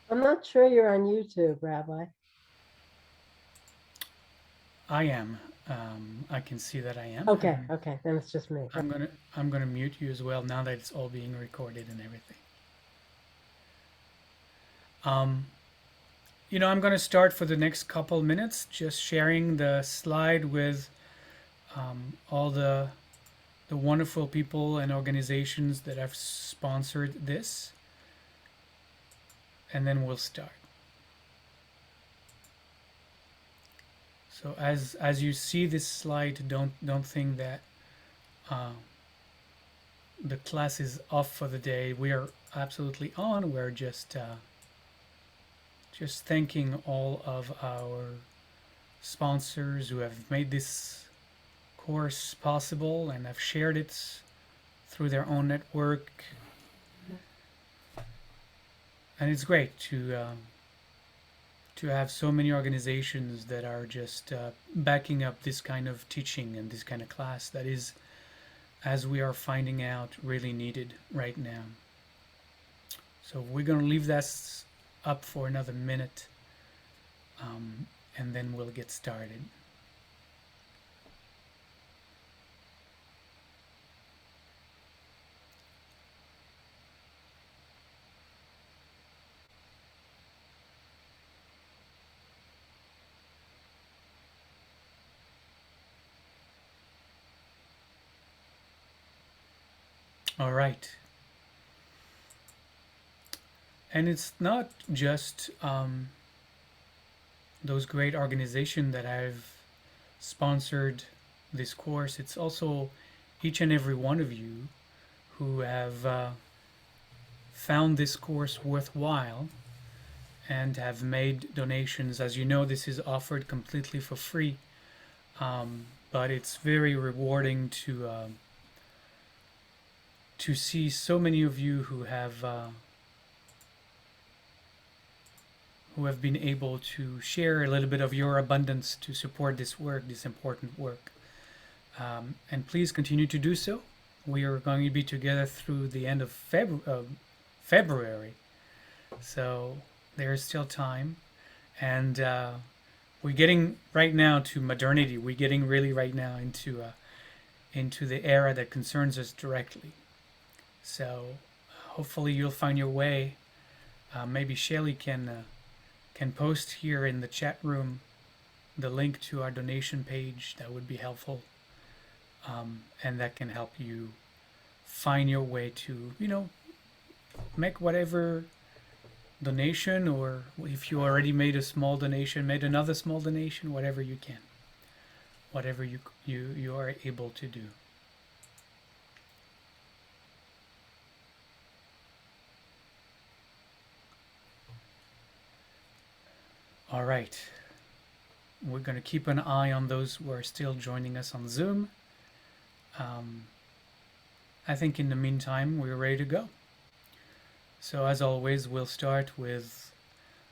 I'm not sure you're on YouTube, Rabbi. I am. I can see that I am, Okay, and okay, then it's just me. I'm gonna mute you as well now that it's all being recorded and everything. Um, I'm gonna start for the next couple minutes, just sharing the slide with all the wonderful people and organizations that have sponsored this, and then we'll start. So as you see this slide, don't think that uh, the class is off for the day. We are absolutely on. We're just thanking all of our sponsors who have made this course possible and have shared it through their own network. And it's great to have so many organizations that are just backing up this kind of teaching and this kind of class that is, as we are finding out, really needed right now. So we're going to leave that up for another minute, um, and then we'll get started. All right. And it's not just those great organizations that have sponsored this course, it's also each and every one of you who have found this course worthwhile and have made donations. As you know, this is offered completely for free, but it's very rewarding to see so many of you who have been able to share a little bit of your abundance to support this work, this important work. And please continue to do so. We are going to be together through the end of February, so there is still time. And we're getting right now to modernity. We're getting really right now into the era that concerns us directly. So hopefully you'll find your way. Maybe Shelly can post here in the chat room the link to our donation page. That would be helpful, and that can help you find your way to make whatever donation, or if you already made a small donation, made another small donation, whatever you can, whatever you are able to do. All right, we're going to keep an eye on those who are still joining us on Zoom. um, I think in the meantime we're ready to go. So as always, we'll start with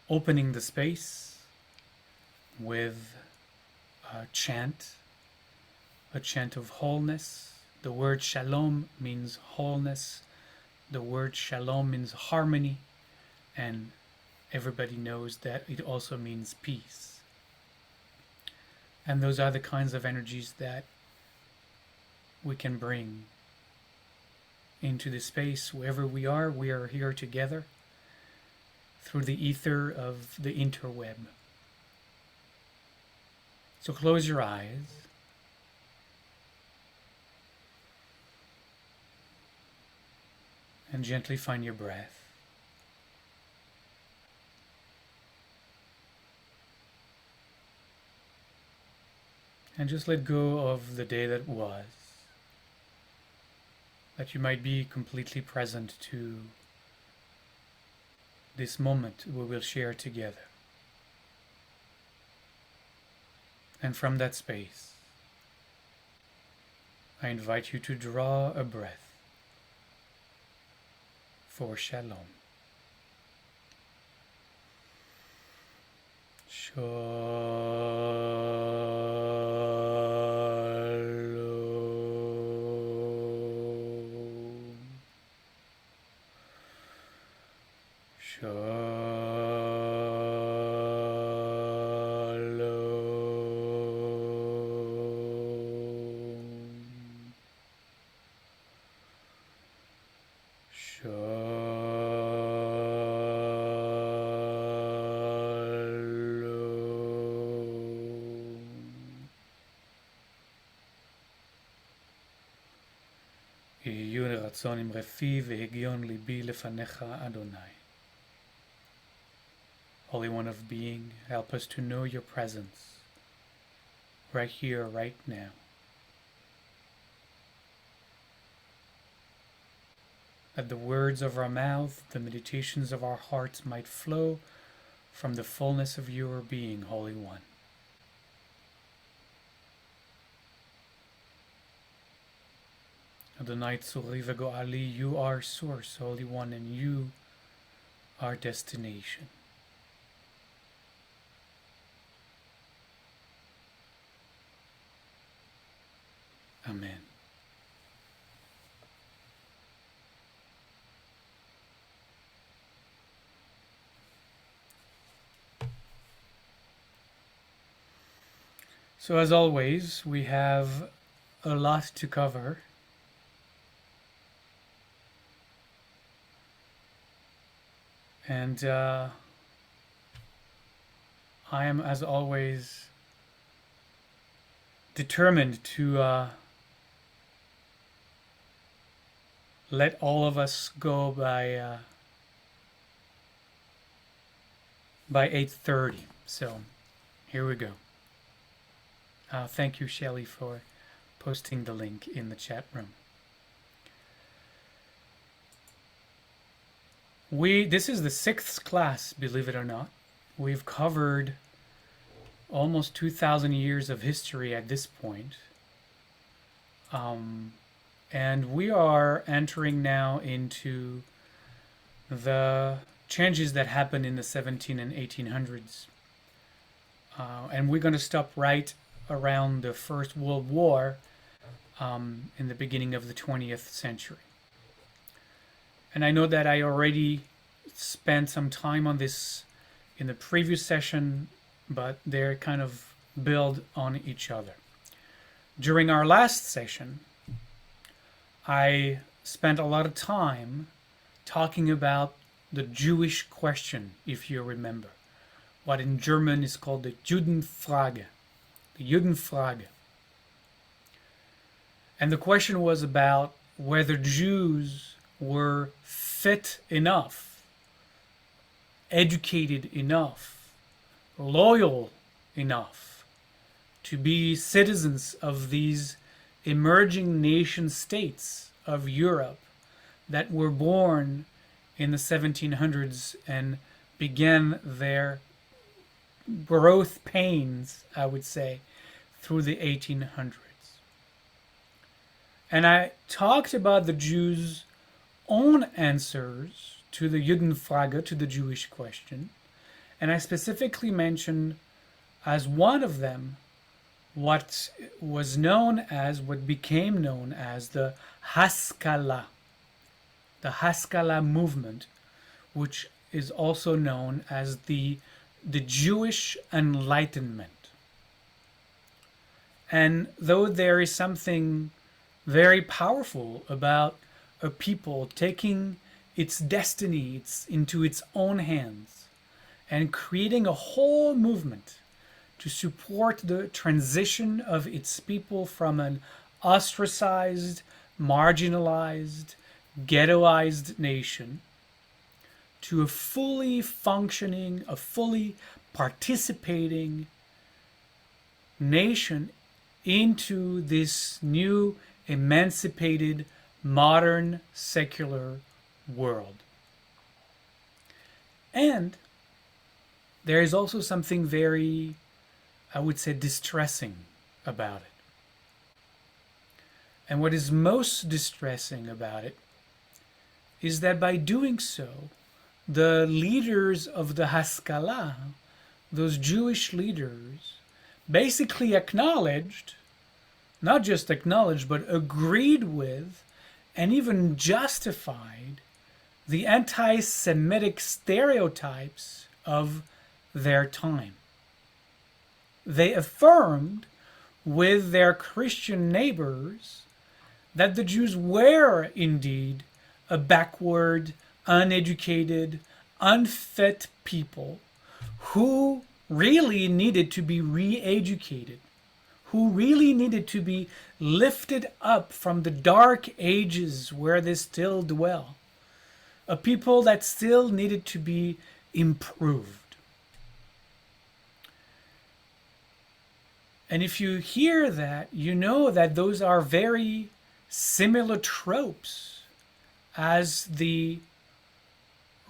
opening the space with a chant of wholeness. The word shalom means wholeness. The word shalom means harmony, and everybody knows that it also means peace. And those are the kinds of energies that we can bring into the space wherever we are. We are here together through the ether of the interweb. So close your eyes and gently find your breath. And just let go of the day that was, that you might be completely present to this moment we will share together. And from that space, I invite you to draw a breath for shalom. Shalom. Shalom. יהיו לרצון אמרי והגיון ליבי לפניך, Adonai. Holy One of Being, help us to know your presence right here, right now. That the words of our mouth, the meditations of our hearts might flow from the fullness of your being, Holy One. Adonai Tzuri v'Go'ali, you are source, Holy One, and you are destination. Amen. So as always, we have a lot to cover. And I am, as always, determined to let all of us go by 8:30. So here we go. Thank you, Shelley, for posting the link in the chat room. This is the 6th class, believe it or not. We've covered almost 2,000 years of history at this point. And we are entering now into the changes that happened in the 17 and 1800s. And we're going to stop right around the First World War in the beginning of the 20th century. And I know that I already spent some time on this in the previous session, but they're kind of build on each other. During our last session, I spent a lot of time talking about the Jewish question, if you remember, what in German is called the Judenfrage. The Judenfrage. And the question was about whether Jews were fit enough, educated enough, loyal enough to be citizens of these emerging nation states of Europe that were born in the 1700s and began their growth pains, I would say, through the 1800s. And I talked about the Jews' own answers to the Judenfrage, to the Jewish question, and I specifically mentioned as one of them what became known as the Haskalah movement, which is also known as the Jewish Enlightenment. And though there is something very powerful about a people taking its destiny into its own hands and creating a whole movement to support the transition of its people from an ostracized, marginalized, ghettoized nation to a fully functioning, a fully participating nation into this new emancipated, modern, secular world. And there is also something very, I would say, distressing about it. And what is most distressing about it is that by doing so, the leaders of the Haskalah, those Jewish leaders, basically acknowledged, not just acknowledged, but agreed with, and even justified the anti-Semitic stereotypes of their time. They affirmed with their Christian neighbors that the Jews were indeed a backward, uneducated, unfit people who really needed to be re-educated, who really needed to be lifted up from the dark ages where they still dwell, a people that still needed to be improved. And if you hear that, you know that those are very similar tropes as the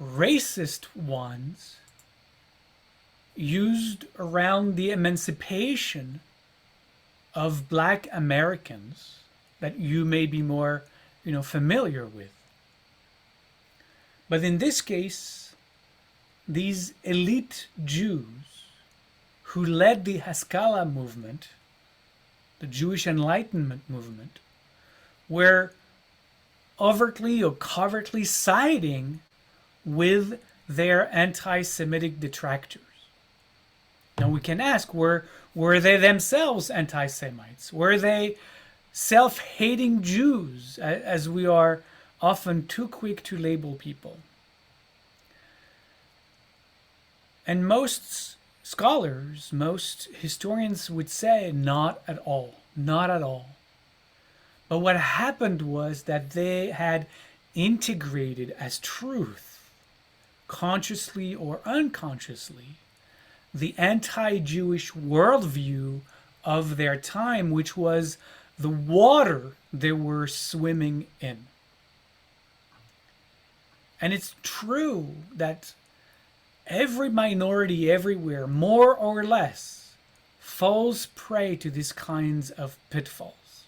racist ones used around the emancipation of Black Americans that you may be more, familiar with. But in this case, these elite Jews who led the Haskalah movement, the Jewish Enlightenment movement, were overtly or covertly siding with their anti-Semitic detractors. Now we can ask, were they themselves anti-Semites? Were they self-hating Jews, as we are often too quick to label people? And most scholars, most historians would say not at all, not at all. But what happened was that they had integrated as truth, consciously or unconsciously, the anti-Jewish worldview of their time, which was the water they were swimming in. And it's true that every minority everywhere, more or less, falls prey to these kinds of pitfalls.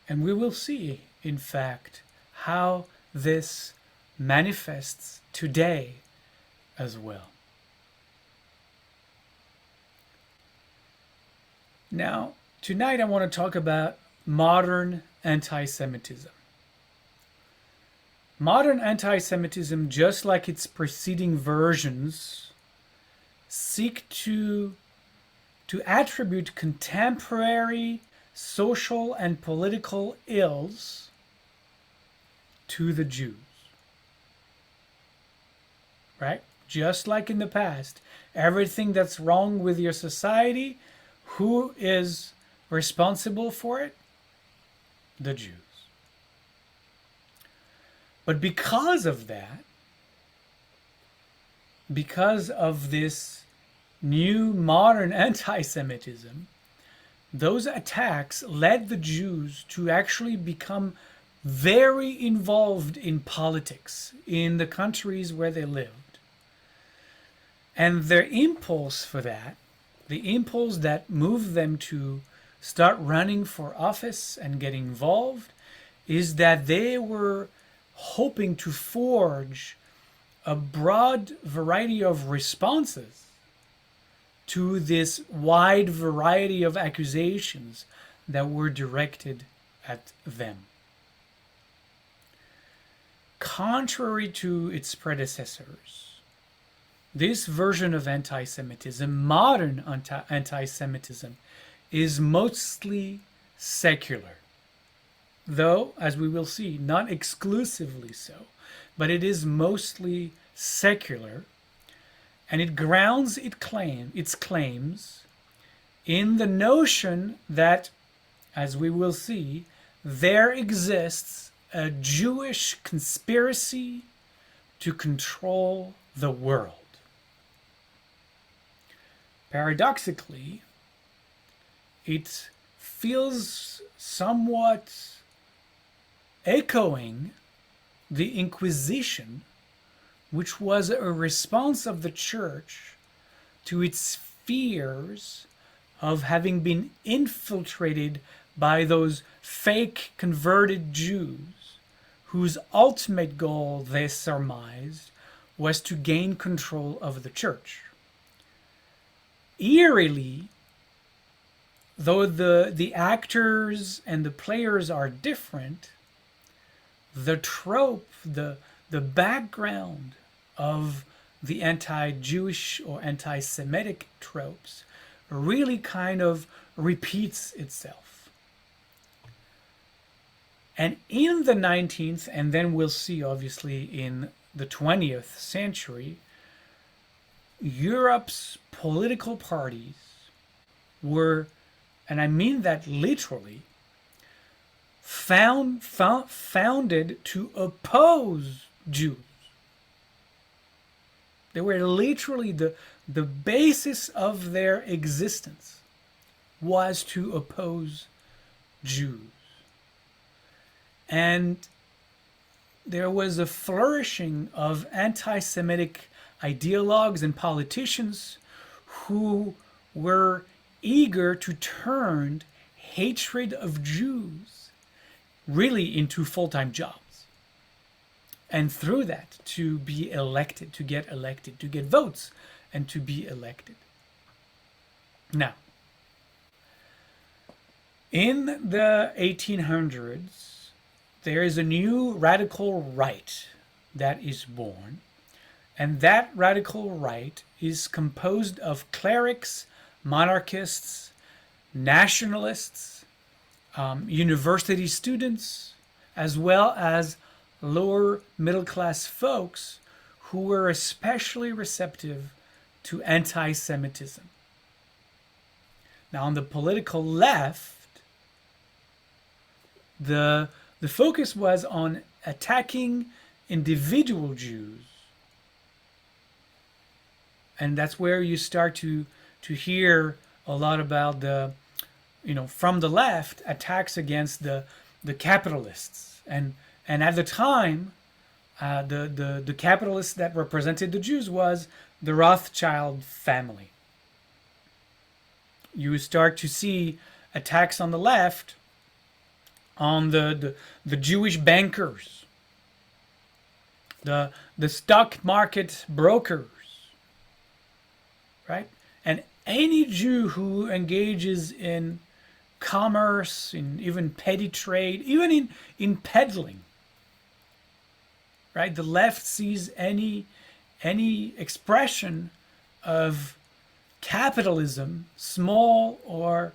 And we will see, in fact, how this manifests today as well. Now, tonight I want to talk about modern anti-Semitism. Modern anti-Semitism, just like its preceding versions, seek to attribute contemporary social and political ills to the Jews. Right? Just like in the past, everything that's wrong with your society, who is responsible for it? The Jews. But because of that, because of this new modern anti-Semitism, those attacks led the Jews to actually become very involved in politics in the countries where they lived. And their impulse for that, the impulse that moved them to start running for office and get involved, is that they were hoping to forge a broad variety of responses to this wide variety of accusations that were directed at them. Contrary to its predecessors, this version of anti-Semitism, modern anti-Semitism, is mostly secular. Though, as we will see, not exclusively so, but it is mostly secular, and it grounds its claims in the notion that, as we will see, there exists a Jewish conspiracy to control the world. Paradoxically, it feels somewhat echoing the Inquisition, which was a response of the Church to its fears of having been infiltrated by those fake converted Jews, whose ultimate goal, they surmised, was to gain control of the Church. Eerily, though the actors and the players are different, the trope, the background of the anti-Jewish or anti-Semitic tropes really kind of repeats itself. And in the 19th, and then we'll see obviously in the 20th century, Europe's political parties were, and I mean that literally, founded to oppose Jews. They were literally the basis of their existence was to oppose Jews. And there was a flourishing of anti-Semitic ideologues and politicians who were eager to turn hatred of Jews really into full-time jobs. And through that, to be elected, to get votes, and to be elected. Now, in the 1800s, there is a new radical right that is born, and that radical right is composed of clerics, monarchists, nationalists, university students, as well as lower middle class folks who were especially receptive to anti-Semitism. Now, on the political left, the focus was on attacking individual Jews. And that's where you start to hear a lot about the, from the left, attacks against the capitalists. And at the time, the capitalists that represented the Jews was the Rothschild family. You start to see attacks on the left on the Jewish bankers, the stock market brokers, right? And any Jew who engages in commerce, in even petty trade, even in peddling, right? The left sees any expression of capitalism, small or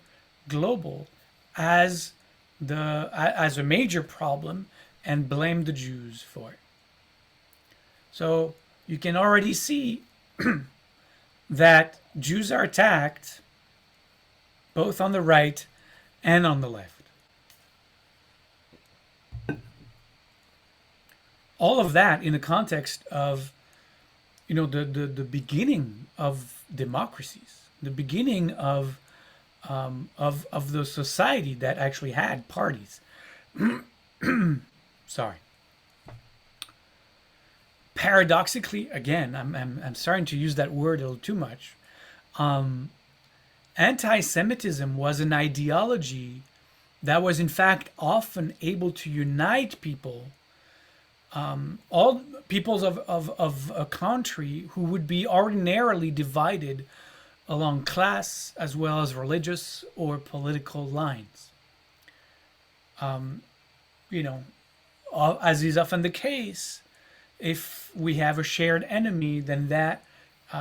global, as a major problem and blame the Jews for it. So you can already see that Jews are attacked both on the right and on the left. All of that in the context of, the beginning of democracies, the beginning of the society that actually had parties. Sorry. Paradoxically, again, I'm starting to use that word a little too much. Anti-Semitism was an ideology that was in fact often able to unite people, all peoples of a country who would be ordinarily divided along class as well as religious or political lines. As is often the case, if we have a shared enemy, then that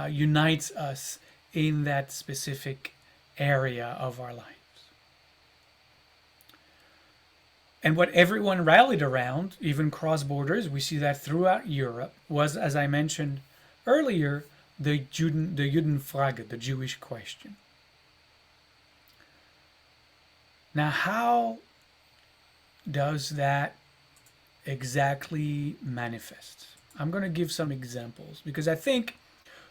unites us in that specific area of our lives. And what everyone rallied around, even cross borders, we see that throughout Europe, was, as I mentioned earlier, the Judenfrage, the Jewish question. Now, how does that exactly manifest? I'm going to give some examples, because I think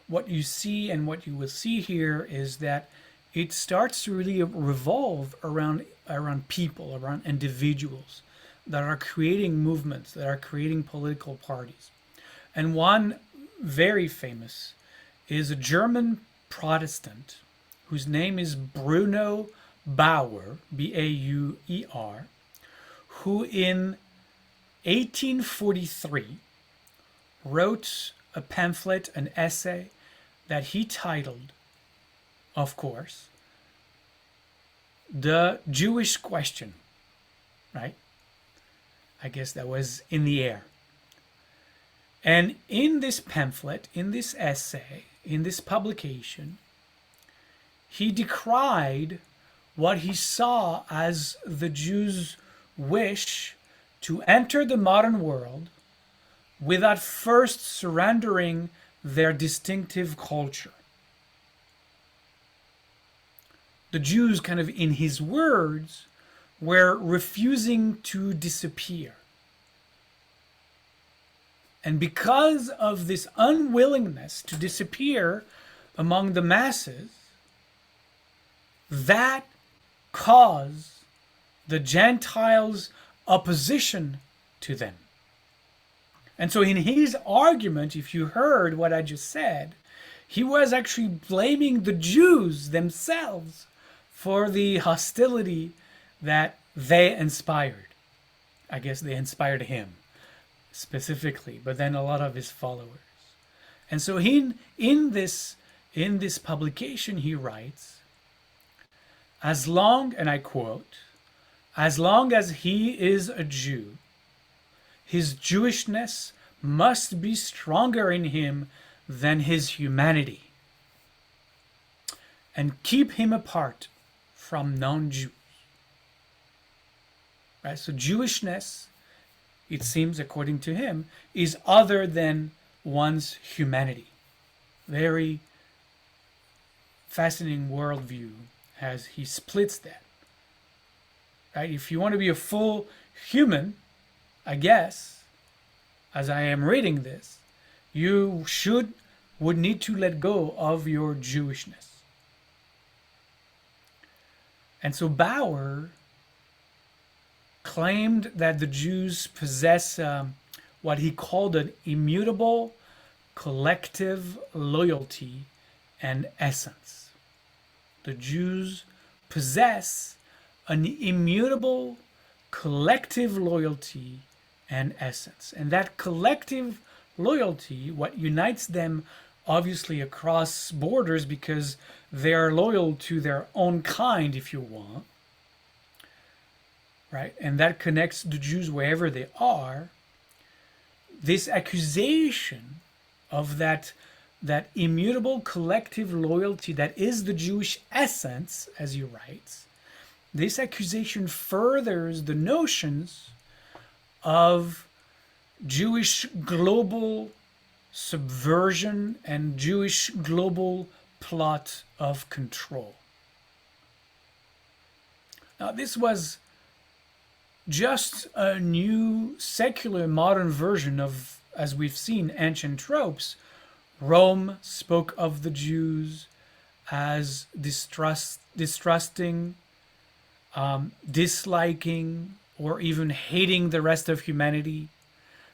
what you see and what you will see here is that it starts to really revolve around people, around individuals that are creating movements, that are creating political parties. And one very famous is a German Protestant whose name is Bruno Bauer, B-A-U-E-R, who in 1843 wrote a pamphlet, an essay, that he titled, of course, The Jewish Question, right? I guess that was in the air. And in this pamphlet, in this essay, in this publication, he decried what he saw as the Jews' wish to enter the modern world without first surrendering their distinctive culture. the Jews, kind of in his words, were refusing to disappear. And because of this unwillingness to disappear among the masses, that caused the Gentiles' opposition to them. And so in his argument, if you heard what I just said, he was actually blaming the Jews themselves for the hostility that they inspired. I guess they inspired him specifically, but then a lot of his followers. And so in this publication he writes, as long, and I quote, as long as he is a Jew, his Jewishness must be stronger in him than his humanity, and keep him apart from non-Jews. Right? So Jewishness, it seems, according to him, is other than one's humanity. Very fascinating worldview as he splits that. Right? If you want to be a full human, I guess, as I am reading this, you would need to let go of your Jewishness. And so Bauer claimed that the Jews possess what he called an immutable collective loyalty and essence. The Jews possess an immutable collective loyalty and essence. And that collective loyalty, what unites them obviously across borders, because they are loyal to their own kind, if you want, right? And that connects the Jews wherever they are. This accusation of that immutable collective loyalty that is the Jewish essence, as he writes, this accusation furthers the notions of Jewish global subversion and Jewish global plot of control. Now, this was just a new secular modern version of, as we've seen, ancient tropes. Rome spoke of the Jews as distrusting, disliking, or even hating the rest of humanity.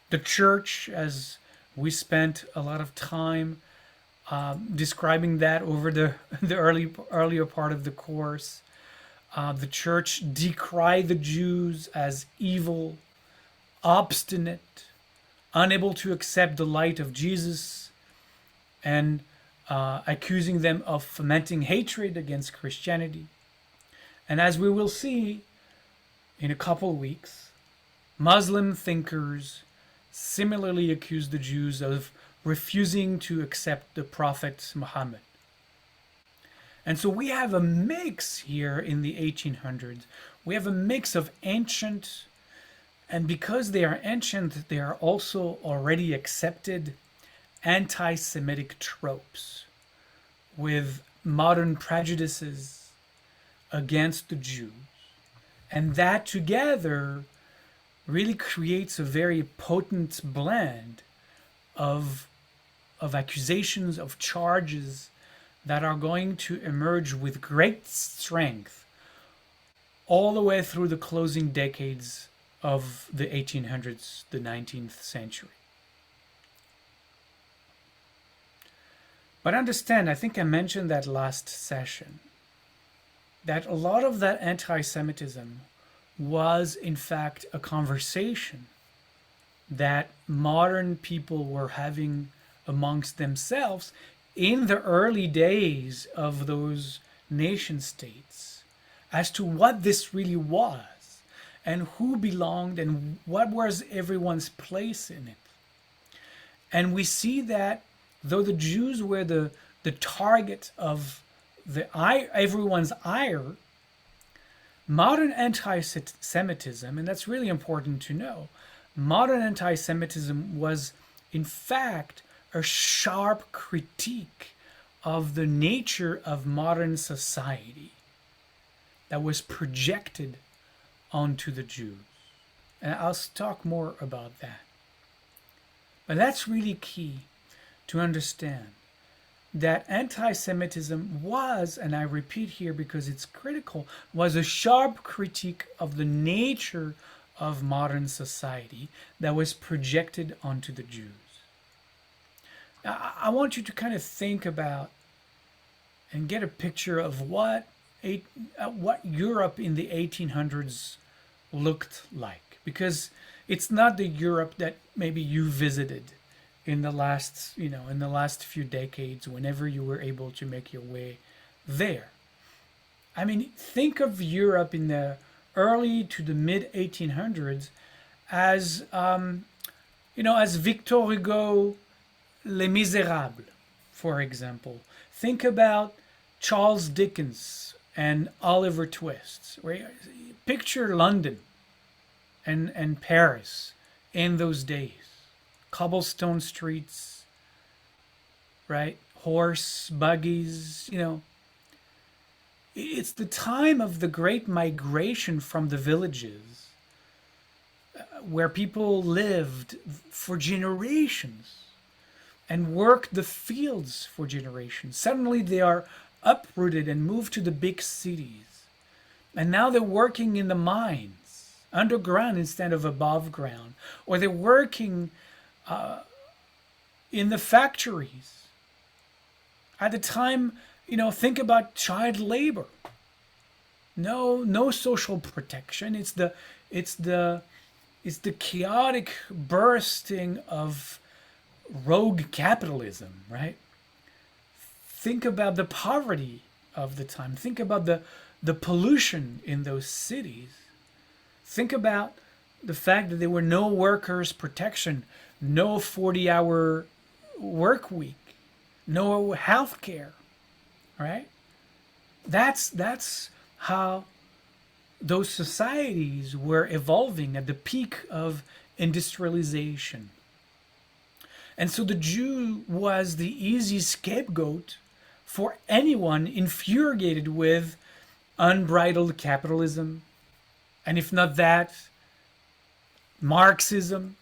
The church, as we spent a lot of time describing that over the earlier part of the course, the church decried the Jews as evil, obstinate, unable to accept the light of Jesus, and accusing them of fomenting hatred against Christianity. And as we will see in a couple weeks, Muslim thinkers similarly accused the Jews of refusing to accept the Prophet Muhammad. And so we have a mix here in the 1800s. We have a mix of ancient, and because they are ancient, they are also already accepted anti-Semitic tropes with modern prejudices against the Jews. And that together really creates a very potent blend of accusations, of charges that are going to emerge with great strength all the way through the closing decades of the 1800s, the 19th century. But understand, I think I mentioned that last session, that a lot of that anti-Semitism was in fact a conversation that modern people were having amongst themselves in the early days of those nation states as to what this really was and who belonged and what was everyone's place in it. And we see that though the Jews were the target of everyone's ire, modern anti-Semitism, and that's really important to know, modern anti-Semitism was in fact a sharp critique of the nature of modern society. that was projected onto the Jews. And I'll talk more about that. But that's really key to understand that anti-Semitism was, and I repeat here because it's critical, was a sharp critique of the nature of modern society that was projected onto the Jews. Now, I want you to kind of think about and get a picture of what Europe in the 1800s looked like, because it's not the Europe that maybe you visited in the last few decades, whenever you were able to make your way there. I mean, think of Europe in the early to the mid 1800s as as Victor Hugo, Les Miserables, for example. Think about Charles Dickens and Oliver Twist. Right? Picture London and Paris in those days. Cobblestone streets, right? Horse, buggies, It's the time of the great migration from the villages where people lived for generations and worked the fields for generations. Suddenly they are uprooted and moved to the big cities. And now they're working in the mines, underground instead of above ground. Or they're working in the factories. At the time, think about child labor. No social protection. It's the chaotic bursting of rogue capitalism, right? Think about the poverty of the time. Think about the pollution in those cities. Think about the fact that there were no workers' protection, no 40-hour work week, no health care, right? That's how those societies were evolving at the peak of industrialization. And so the Jew was the easy scapegoat for anyone infuriated with unbridled capitalism, and if not that, Marxism,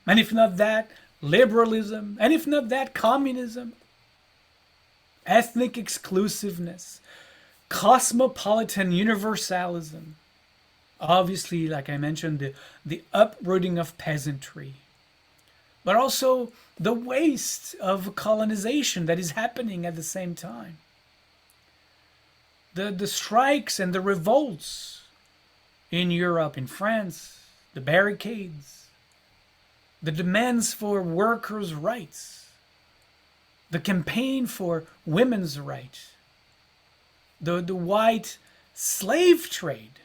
and if not that, liberalism, and if not that, communism, ethnic exclusiveness, cosmopolitan universalism, obviously, like I mentioned, the uprooting of peasantry, but also the waste of colonization that is happening at the same time. The strikes and the revolts in Europe, in France, the barricades, the demands for workers' rights, the campaign for women's rights, the white slave trade,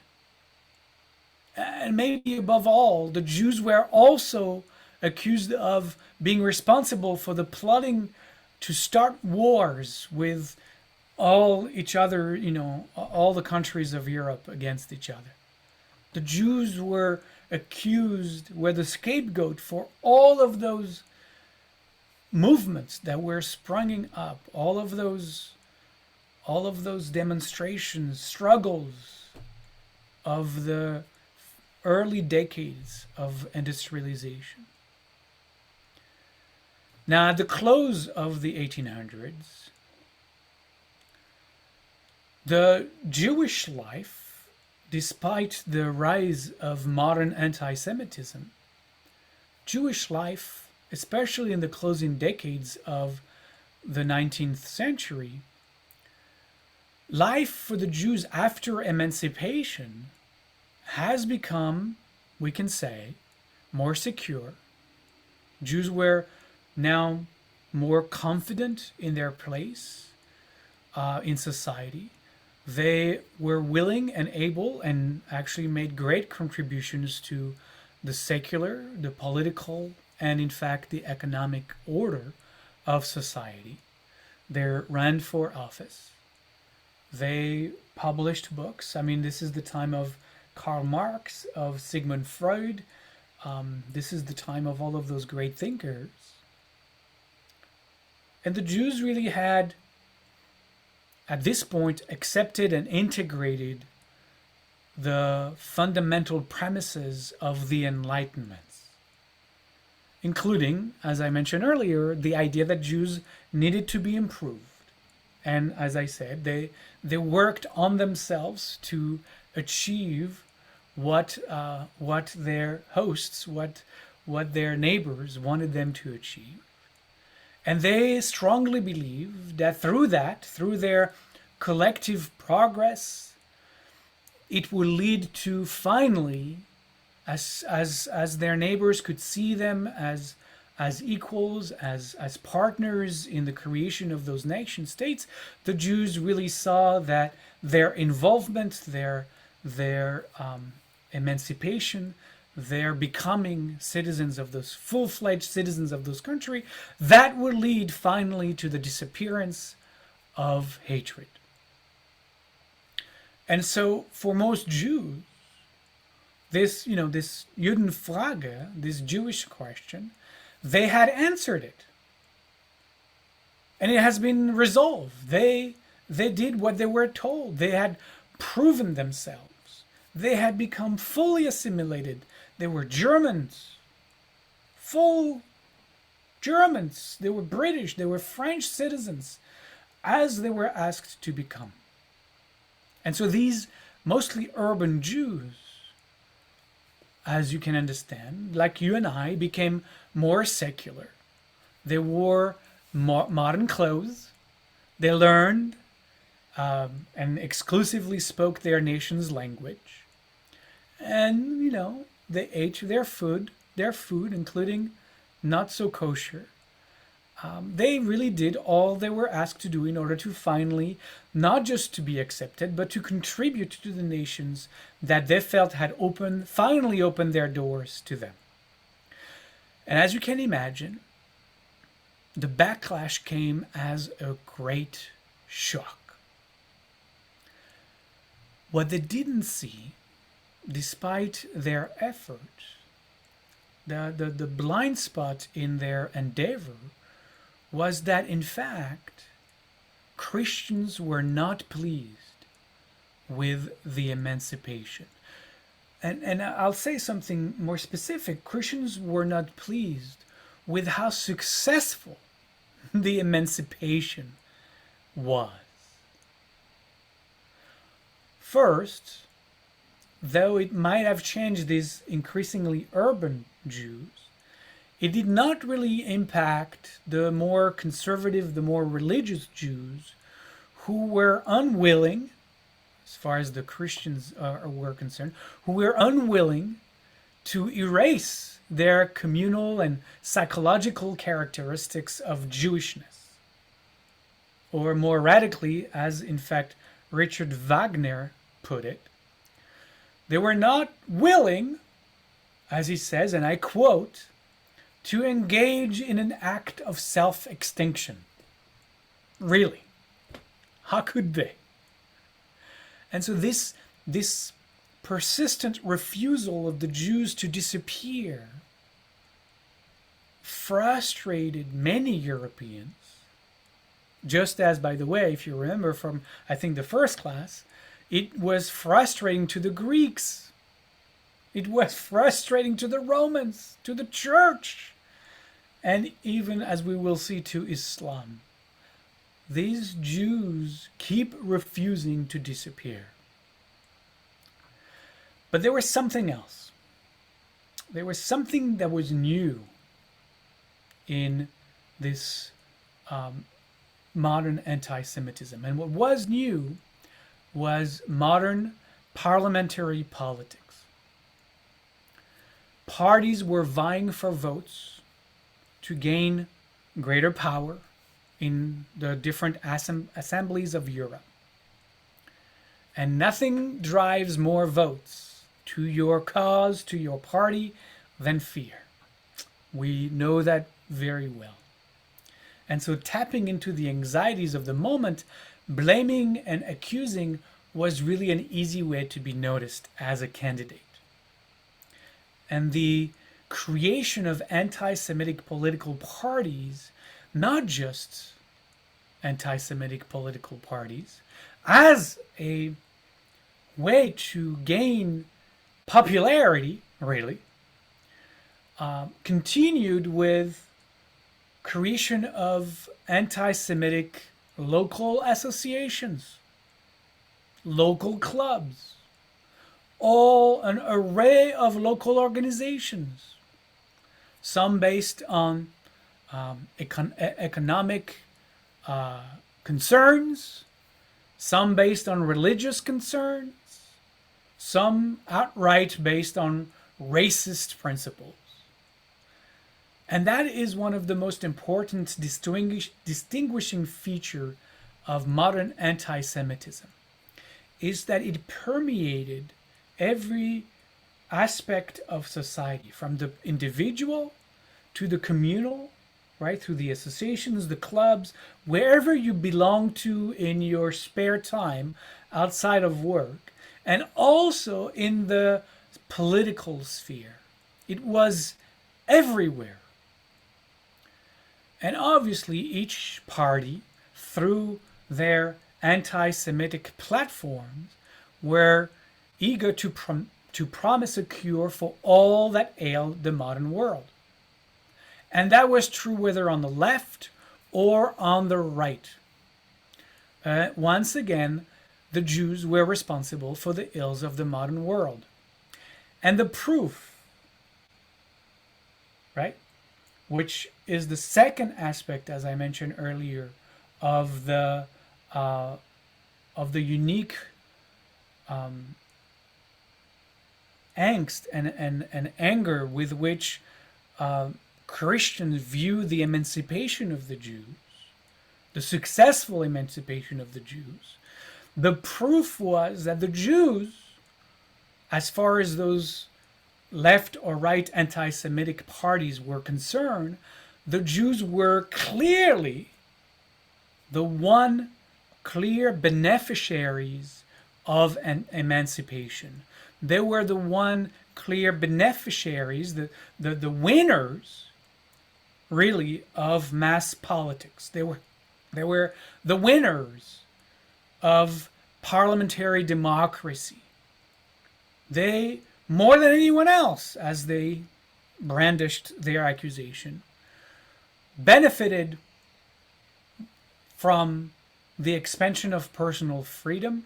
and maybe above all, the Jews were also accused of being responsible for the plotting to start wars with all each other, all the countries of Europe against each other. The Jews were the scapegoat for all of those movements that were springing up, all of those demonstrations, struggles of the early decades of industrialization. Now, at the close of the 1800s, the Jewish life, despite the rise of modern anti-Semitism, Jewish life, especially in the closing decades of the 19th century, life for the Jews after emancipation has become, we can say, more secure. Jews were now more confident in their place in society. They were willing and able and actually made great contributions to the secular, the political, and in fact the economic order of society. They ran for office. They published books. I mean, this is the time of Karl Marx, of Sigmund Freud. This is the time of all of those great thinkers. And the Jews really had, at this point, accepted and integrated the fundamental premises of the Enlightenment, including, as I mentioned earlier, the idea that Jews needed to be improved. And as I said, they worked on themselves to achieve what their hosts, what their neighbors wanted them to achieve. And they strongly believed that through their collective progress, it will lead to finally, as their neighbors could see them as equals, as partners in the creation of those nation states, the Jews really saw that their involvement, their emancipation, their becoming citizens of those full-fledged citizens of those country, that would lead finally to the disappearance of hatred. And so for most Jews, this Judenfrage, this Jewish question, they had answered it. And it has been resolved. They did what they were told. They had proven themselves. They had become fully assimilated. They were Germans, full Germans. They were British. They were French citizens, as they were asked to become. And so these mostly urban Jews, as you can understand, like you and I, became more secular. They wore modern clothes. They learned and exclusively spoke their nation's language. And, they ate their food, including not so kosher. They really did all they were asked to do in order to finally, not just to be accepted, but to contribute to the nations that they felt had finally opened their doors to them. And as you can imagine, the backlash came as a great shock. What they didn't see, despite their effort, the blind spot in their endeavor, was that in fact Christians were not pleased with the emancipation. And I'll say something more specific. Christians were not pleased with how successful the emancipation was. First, though it might have changed these increasingly urban Jews, it did not really impact the more conservative, the more religious Jews who were unwilling, as far as the Christians were concerned, who were unwilling to erase their communal and psychological characteristics of Jewishness. Or more radically, as in fact Richard Wagner put it, they were not willing, as he says, and I quote, to engage in an act of self-extinction. Really? How could they? And so this persistent refusal of the Jews to disappear frustrated many Europeans, just as, by the way, if you remember from, I think, the first class, it was frustrating to the Greeks. It was frustrating to the Romans, to the church, and even, as we will see, to Islam. These Jews keep refusing to disappear. But there was something else. There was something that was new in this modern anti-Semitism. And what was new was modern parliamentary politics. Parties were vying for votes to gain greater power in the different assemblies of Europe. And nothing drives more votes to your cause, to your party, than fear. We know that very well. And so tapping into the anxieties of the moment, blaming and accusing was really an easy way to be noticed as a candidate. And the creation of anti-Semitic political parties, not just anti-Semitic political parties, as a way to gain popularity, really, continued with creation of anti-Semitic local associations, local clubs, all an array of local organizations, some based on economic concerns, some based on religious concerns, some outright based on racist principles. And that is one of the most important distinguishing feature of modern anti-Semitism, is that it permeated every aspect of society, from the individual to the communal, right, through the associations, the clubs, wherever you belong to in your spare time outside of work, and also in the political sphere. It was everywhere. And obviously each party, through their anti-Semitic platforms, were eager to promise a cure for all that ailed the modern world. And that was true whether on the left or on the right. Once again, the Jews were responsible for the ills of the modern world. And the proof, right, which is the second aspect, as I mentioned earlier, of the unique angst and anger with which Christians view the emancipation of the Jews, the successful emancipation of the Jews. The proof was that the Jews, as far as those left or right anti-Semitic parties were concerned, the Jews were clearly the one clear beneficiaries of an emancipation. They were the one clear beneficiaries, the winners, really, of mass politics. They were the winners of parliamentary democracy. They, more than anyone else, as they brandished their accusation, benefited from the expansion of personal freedom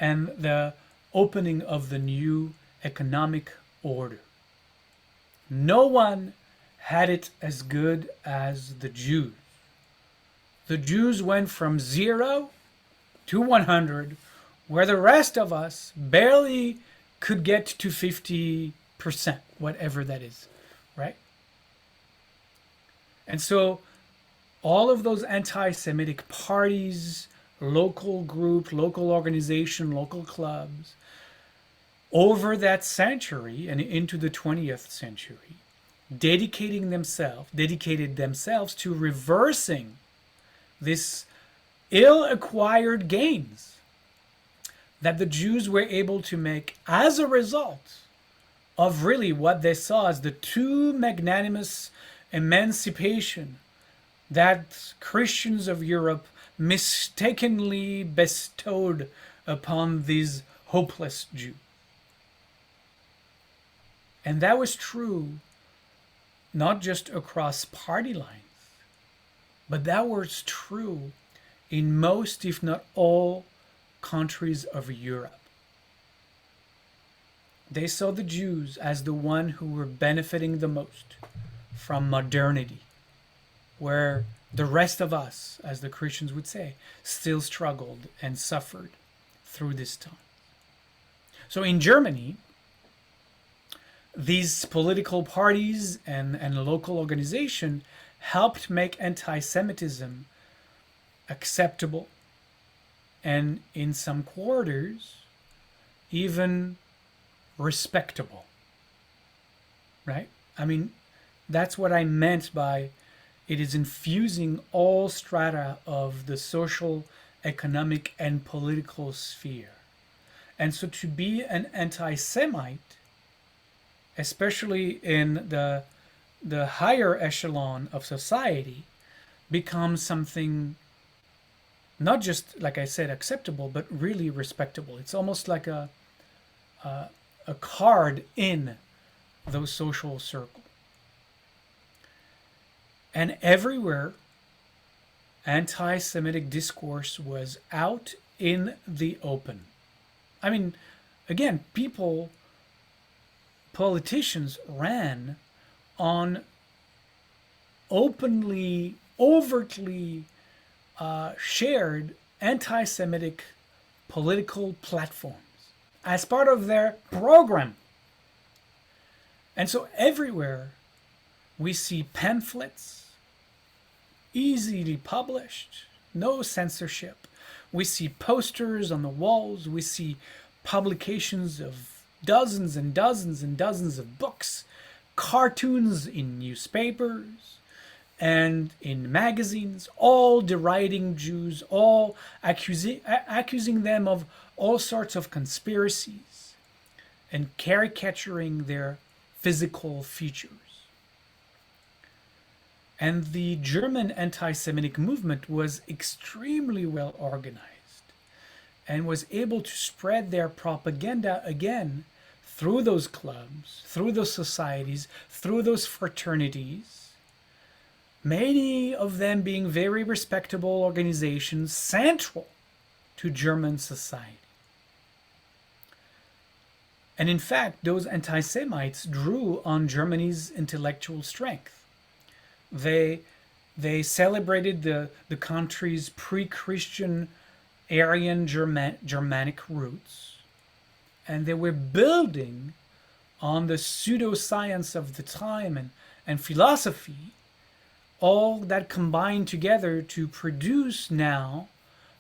and the opening of the new economic order. No one had it as good as the Jews. The Jews went from 0 to 100, where the rest of us barely could get to 50%, whatever that is, right? And so all of those anti-Semitic parties, local group, local organization, local clubs, over that century and into the 20th century, dedicated themselves to reversing this ill-acquired gains that the Jews were able to make as a result of really what they saw as the too magnanimous emancipation that Christians of Europe mistakenly bestowed upon these hopeless Jews. And that was true not just across party lines, but that was true in most, if not all, countries of Europe. They saw the Jews as the one who were benefiting the most from modernity, where the rest of us, as the Christians would say, still struggled and suffered through this time. So in Germany, these political parties and local organization helped make anti-Semitism acceptable, and in some quarters, even respectable, right? I mean, that's what I meant by it is infusing all strata of the social, economic, and political sphere. And so to be an anti-Semite, especially in the higher echelon of society, becomes something not just, like I said, acceptable, but really respectable. It's almost like a card in those social circles. And everywhere, anti-Semitic discourse was out in the open. I mean, again, politicians ran on openly, overtly shared anti-Semitic political platforms as part of their program. And so everywhere we see pamphlets, easily published, no censorship. We see posters on the walls. We see publications of dozens and dozens and dozens of books, cartoons in newspapers and in magazines, all deriding Jews, all accusing them of all sorts of conspiracies and caricaturing their physical features. And the German anti-Semitic movement was extremely well organized and was able to spread their propaganda again through those clubs, through those societies, through those fraternities, many of them being very respectable organizations central to German society. And in fact, those anti-Semites drew on Germany's intellectual strength. They celebrated the country's pre-Christian Aryan Germanic roots, and they were building on the pseudoscience of the time and philosophy, all that combined together to produce now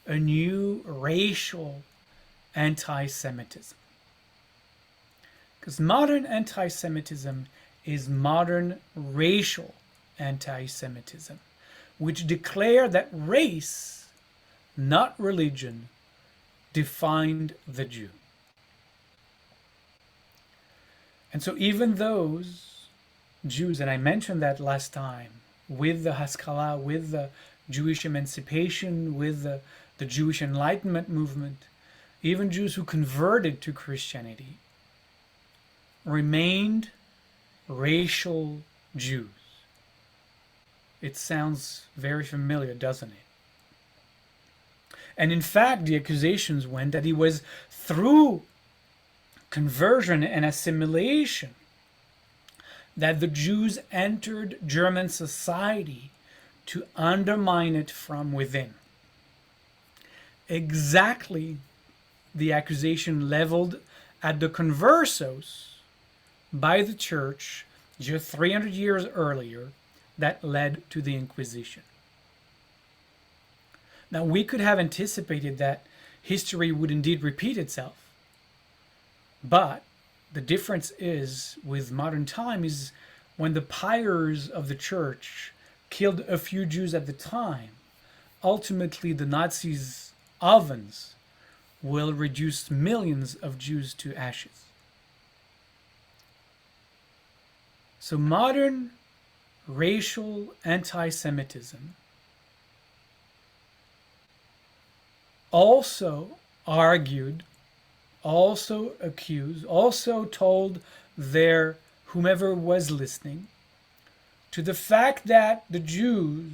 a new racial anti-Semitism. Because modern anti-Semitism is modern racial anti-Semitism, which declare that race, not religion, defined the Jew. And so even those Jews, and I mentioned that last time, with the Haskalah, with the Jewish emancipation, with the Jewish Enlightenment movement, even Jews who converted to Christianity remained racial Jews. It sounds very familiar, doesn't it? And in fact, the accusations went that it was through conversion and assimilation that the Jews entered German society to undermine it from within. Exactly the accusation leveled at the conversos by the church just 300 years earlier that led to the Inquisition. Now, we could have anticipated that history would indeed repeat itself, but the difference is, with modern time, is when the pyres of the church killed a few Jews at the time, ultimately the Nazis' ovens will reduce millions of Jews to ashes. So modern racial anti-Semitism also argued, also accused, also told their whomever was listening to the fact that the Jews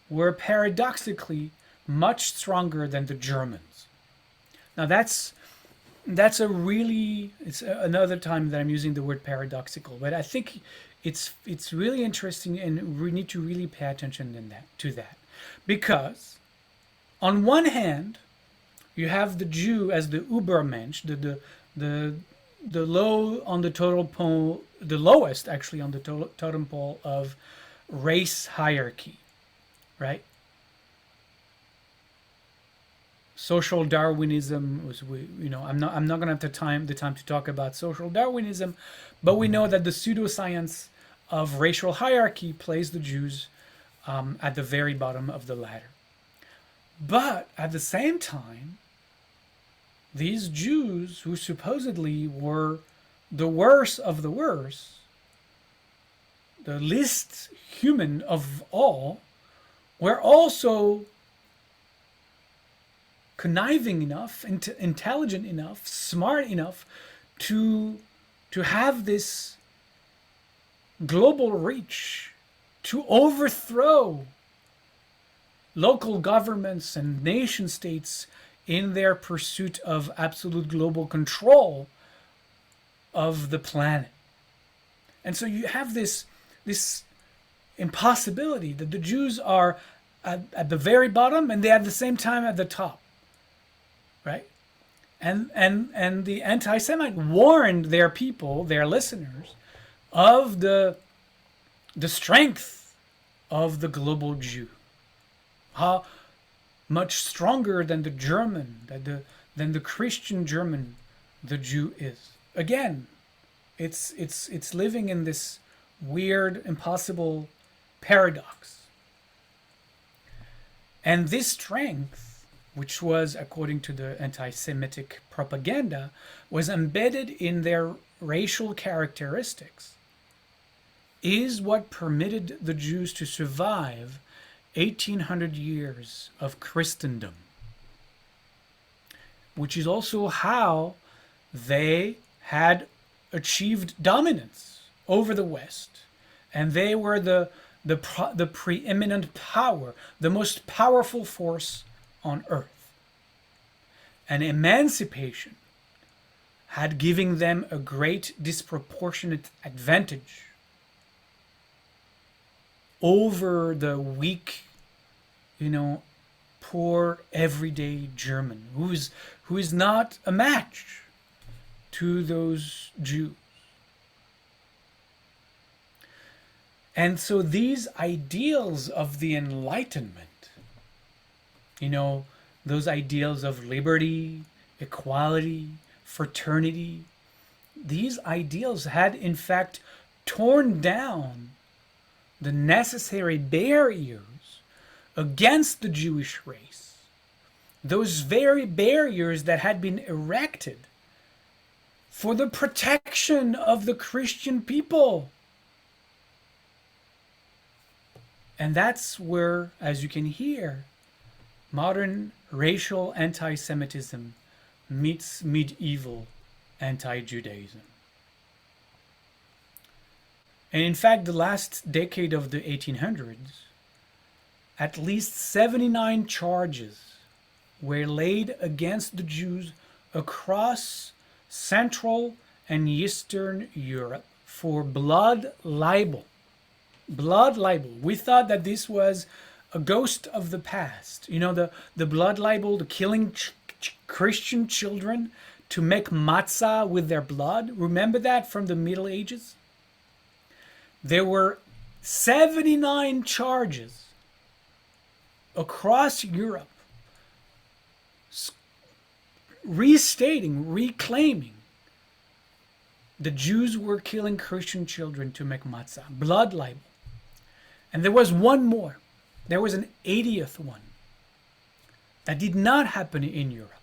were paradoxically much stronger than the Germans. Now that's it's another time that I'm using the word paradoxical, but I think it's really interesting, and we need to really pay attention to that, because on one hand you have the Jew as the Übermensch, the low on the totem pole, the lowest actually on the totem pole of race hierarchy, right? Social Darwinism was, I'm not going to have the time to talk about social Darwinism, but we know that the pseudoscience of racial hierarchy places the Jews at the very bottom of the ladder. But at the same time, these Jews who supposedly were the worst of the worst, the least human of all, were also conniving enough, intelligent enough, smart enough to have this global reach to overthrow local governments and nation states in their pursuit of absolute global control of the planet. And so you have this impossibility that the Jews are at the very bottom and they at the same time at the top, right? And the anti-Semite warned their people, their listeners, of the strength of the global Jew, how much stronger than the German, than the Christian German, the Jew is. Again, it's living in this weird, impossible paradox. And this strength, which was, according to the anti-Semitic propaganda, was embedded in their racial characteristics, is what permitted the Jews to survive 1800 years of Christendom, which is also how they had achieved dominance over the West, and they were the preeminent power, the most powerful force on earth. And emancipation had given them a great disproportionate advantage over the weak, poor everyday German who is not a match to those Jews. And so these ideals of the Enlightenment, those ideals of liberty, equality, fraternity, these ideals had in fact torn down the necessary barriers against the Jewish race, those very barriers that had been erected for the protection of the Christian people. And that's where, as you can hear, modern racial anti-Semitism meets medieval anti-Judaism. And in fact, the last decade of the 1800s, at least 79 charges were laid against the Jews across Central and Eastern Europe for blood libel. Blood libel. We thought that this was a ghost of the past. The blood libel, the killing Christian children to make matzah with their blood. Remember that from the Middle Ages? There were 79 charges across Europe reclaiming the Jews were killing Christian children to make matzah. Blood libel. And there was one more. There was an 80th one that did not happen in Europe.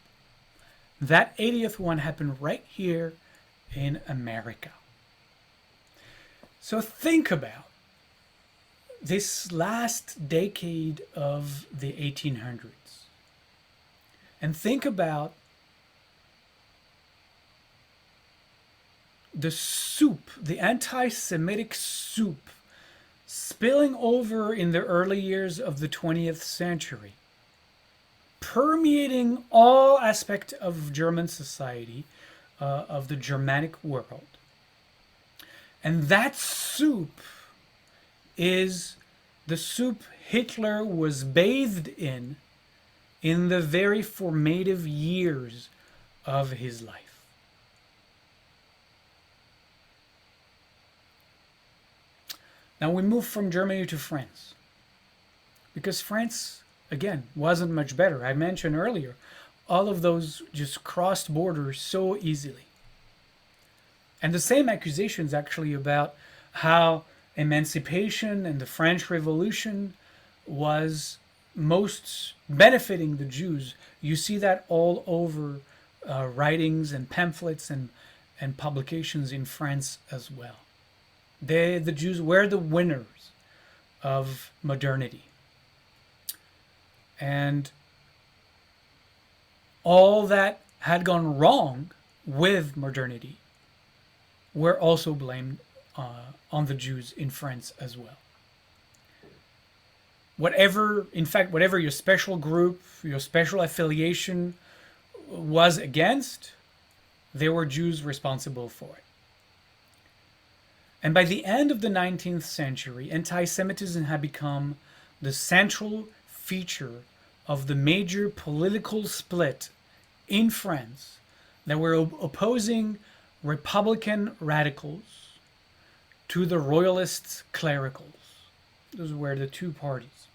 That 80th one happened right here in America. So think about this last decade of the 1800s. And think about the soup, the anti-Semitic soup, spilling over in the early years of the 20th century, permeating all aspects of German society, of the Germanic world. And that soup is the soup Hitler was bathed in the very formative years of his life. Now we move from Germany to France, because France, again, wasn't much better. I mentioned earlier, all of those just crossed borders so easily. And the same accusations actually about how emancipation and the French Revolution was most benefiting the Jews. You see that all over writings and pamphlets and publications in France as well. The Jews were the winners of modernity. And all that had gone wrong with modernity were also blamed on the Jews in France as well. Whatever your special group, your special affiliation was against, there were Jews responsible for it. And by the end of the 19th century, anti-Semitism had become the central feature of the major political split in France that were opposing Republican radicals to the Royalist clericals. Those were the two parties.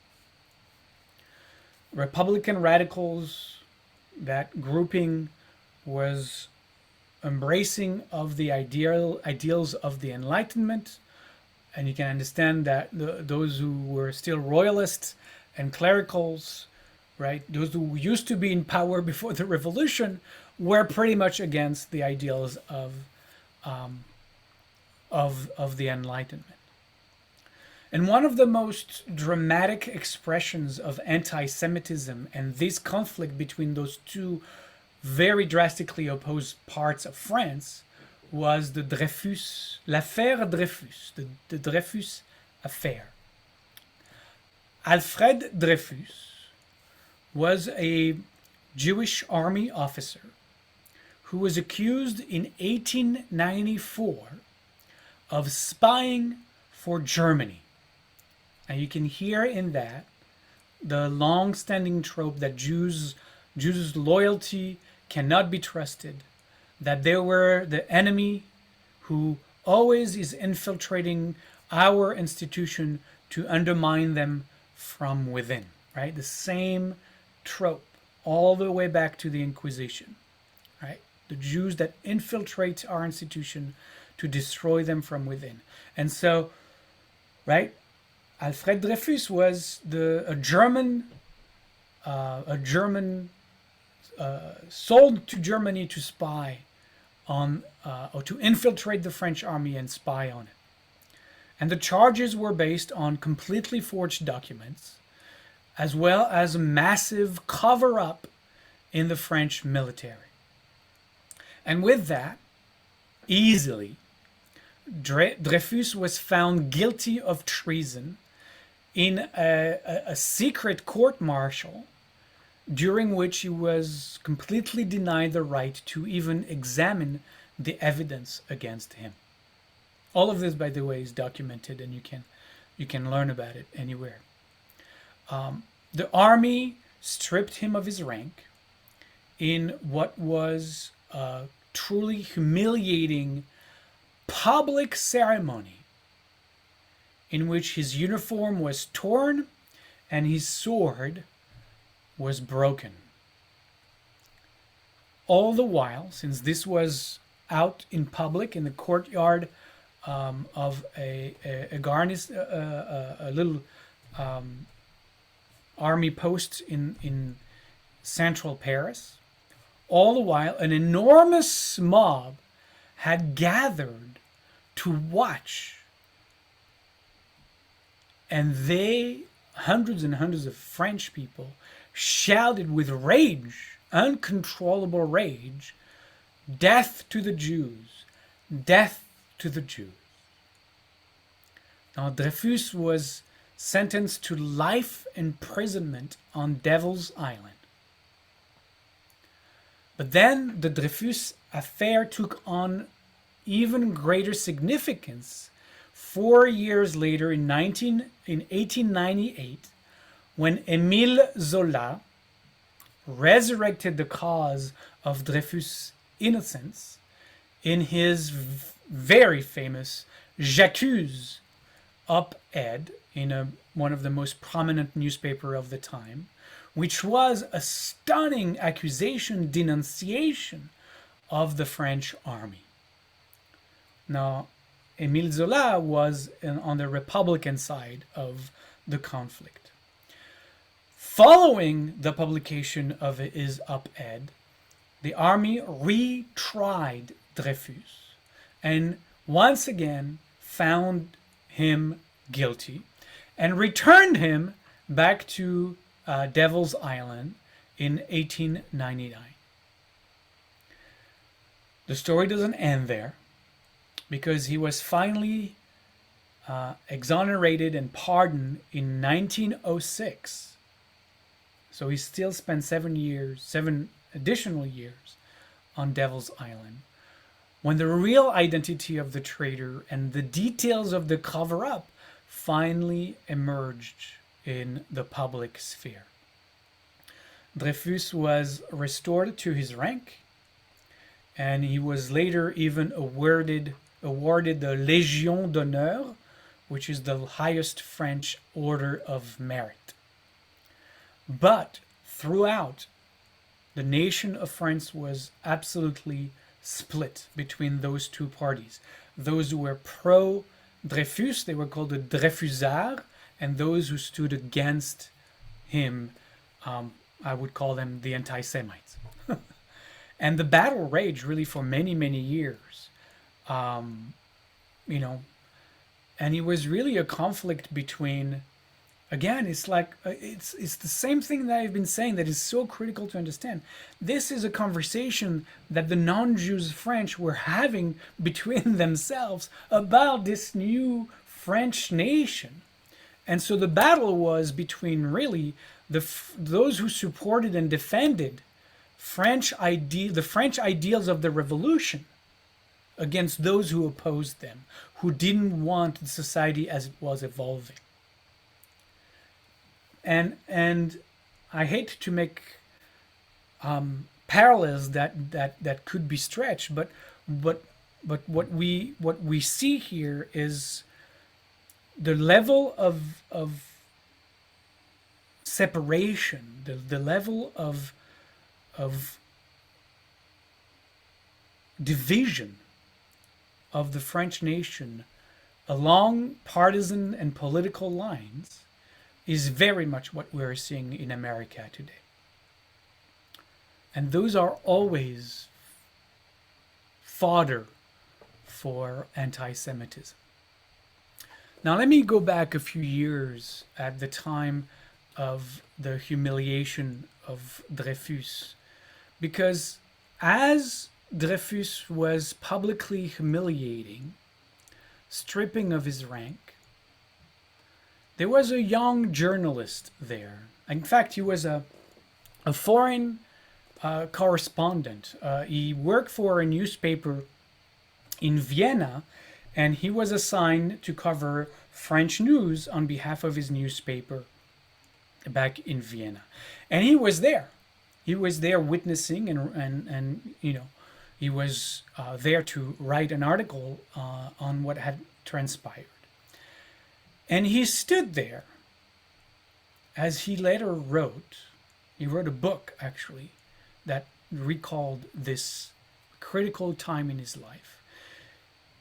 Republican radicals, that grouping was embracing of the ideals of the Enlightenment, and you can understand that those who were still royalists and clericals, right, those who used to be in power before the revolution, were pretty much against the ideals of the Enlightenment. And one of the most dramatic expressions of anti-Semitism and this conflict between those two very drastically opposed parts of France was the Dreyfus, l'affaire Dreyfus, the Dreyfus affair. Alfred Dreyfus was a Jewish army officer who was accused in 1894 of spying for Germany. And you can hear in that the long-standing trope that Jews' loyalty cannot be trusted, that they were the enemy who always is infiltrating our institution to undermine them from within, right? The same trope all the way back to the Inquisition, right? The Jews that infiltrate our institution to destroy them from within. And so, right, Alfred Dreyfus was a German sold to Germany to spy on, or to infiltrate the French army and spy on it. And the charges were based on completely forged documents, as well as a massive cover-up in the French military. And with that, easily, Dreyfus was found guilty of treason in a secret court-martial, during which he was completely denied the right to even examine the evidence against him. All of this, by the way, is documented, and you can learn about it anywhere. The army stripped him of his rank in what was a truly humiliating public ceremony in which his uniform was torn and his sword was broken. All the while, since this was out in public in the courtyard of a little army post in central Paris, all the while an enormous mob had gathered to watch, and hundreds and hundreds of French people shouted with rage, uncontrollable rage, "Death to the Jews! Death to the Jews!" Now, Dreyfus was sentenced to life imprisonment on Devil's Island. But then the Dreyfus affair took on even greater significance 4 years later in 1898, when Émile Zola resurrected the cause of Dreyfus' innocence in his very famous J'accuse op-ed in one of the most prominent newspapers of the time, which was a stunning denunciation of the French army. Now, Émile Zola was on the Republican side of the conflict. Following the publication of his op-ed, the army retried Dreyfus and once again found him guilty and returned him back to Devil's Island in 1899. the story doesn't end there, because he was finally exonerated and pardoned in 1906. So he still spent 7 additional years on Devil's Island, when the real identity of the traitor and the details of the cover-up finally emerged in the public sphere. Dreyfus was restored to his rank, and he was later even awarded the Légion d'honneur, which is the highest French order of merit. But throughout, the nation of France was absolutely split between those two parties. Those who were pro-Dreyfus, they were called the Dreyfusards, and those who stood against him, I would call them the Anti-Semites. And the battle raged really for many, many years. You know, and it was really a conflict between, again, it's like, it's the same thing that I've been saying that is so critical to understand. This is a conversation that the non-Jews French were having between themselves about this new French nation. And so the battle was between really those who supported and defended the French ideals of the revolution against those who opposed them, who didn't want the society as it was evolving. And I hate to make parallels that could be stretched, but what we see here is the level of separation, the level of division of the French nation along partisan and political lines is very much what we're seeing in America today. And those are always fodder for anti-Semitism. Now let me go back a few years at the time of the humiliation of Dreyfus, because as Dreyfus was publicly humiliating, stripping of his rank, there was a young journalist there. In fact, he was a foreign correspondent. He worked for a newspaper in Vienna, and he was assigned to cover French news on behalf of his newspaper back in Vienna. And he was there. He was there witnessing and you know, he was there to write an article on what had transpired. And he stood there, as he later wrote. He wrote a book, actually, that recalled this critical time in his life.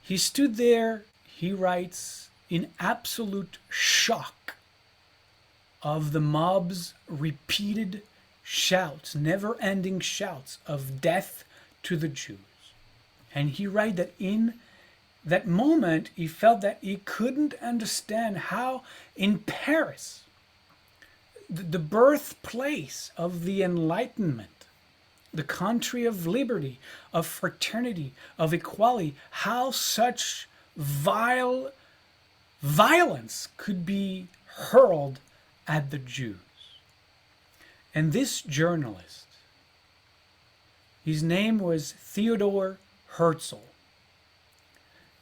He stood there, he writes, in absolute shock of the mob's repeated shouts, never-ending shouts of death to the Jews. And he writes that in that moment, he felt that he couldn't understand how in Paris, the birthplace of the Enlightenment, the country of liberty, of fraternity, of equality, how such vile violence could be hurled at the Jews. And this journalist, his name was Theodor Herzl.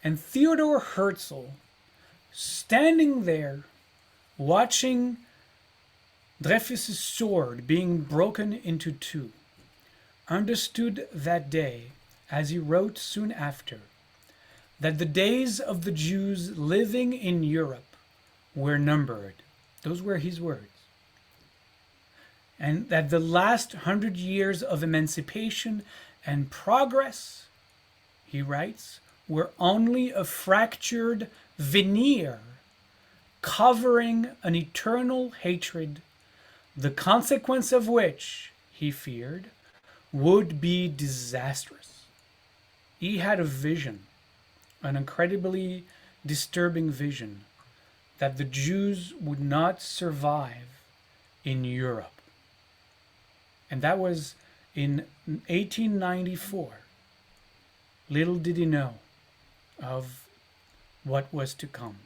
And Theodor Herzl, standing there, watching Dreyfus's sword being broken into two, understood that day, as he wrote soon after, that the days of the Jews living in Europe were numbered. Those were his words. And that the last 100 years of emancipation and progress, he writes, were only a fractured veneer covering an eternal hatred, the consequence of which, he feared, would be disastrous. He had a vision, an incredibly disturbing vision, that the Jews would not survive in Europe. And that was in 1894. little did he know of what was to come.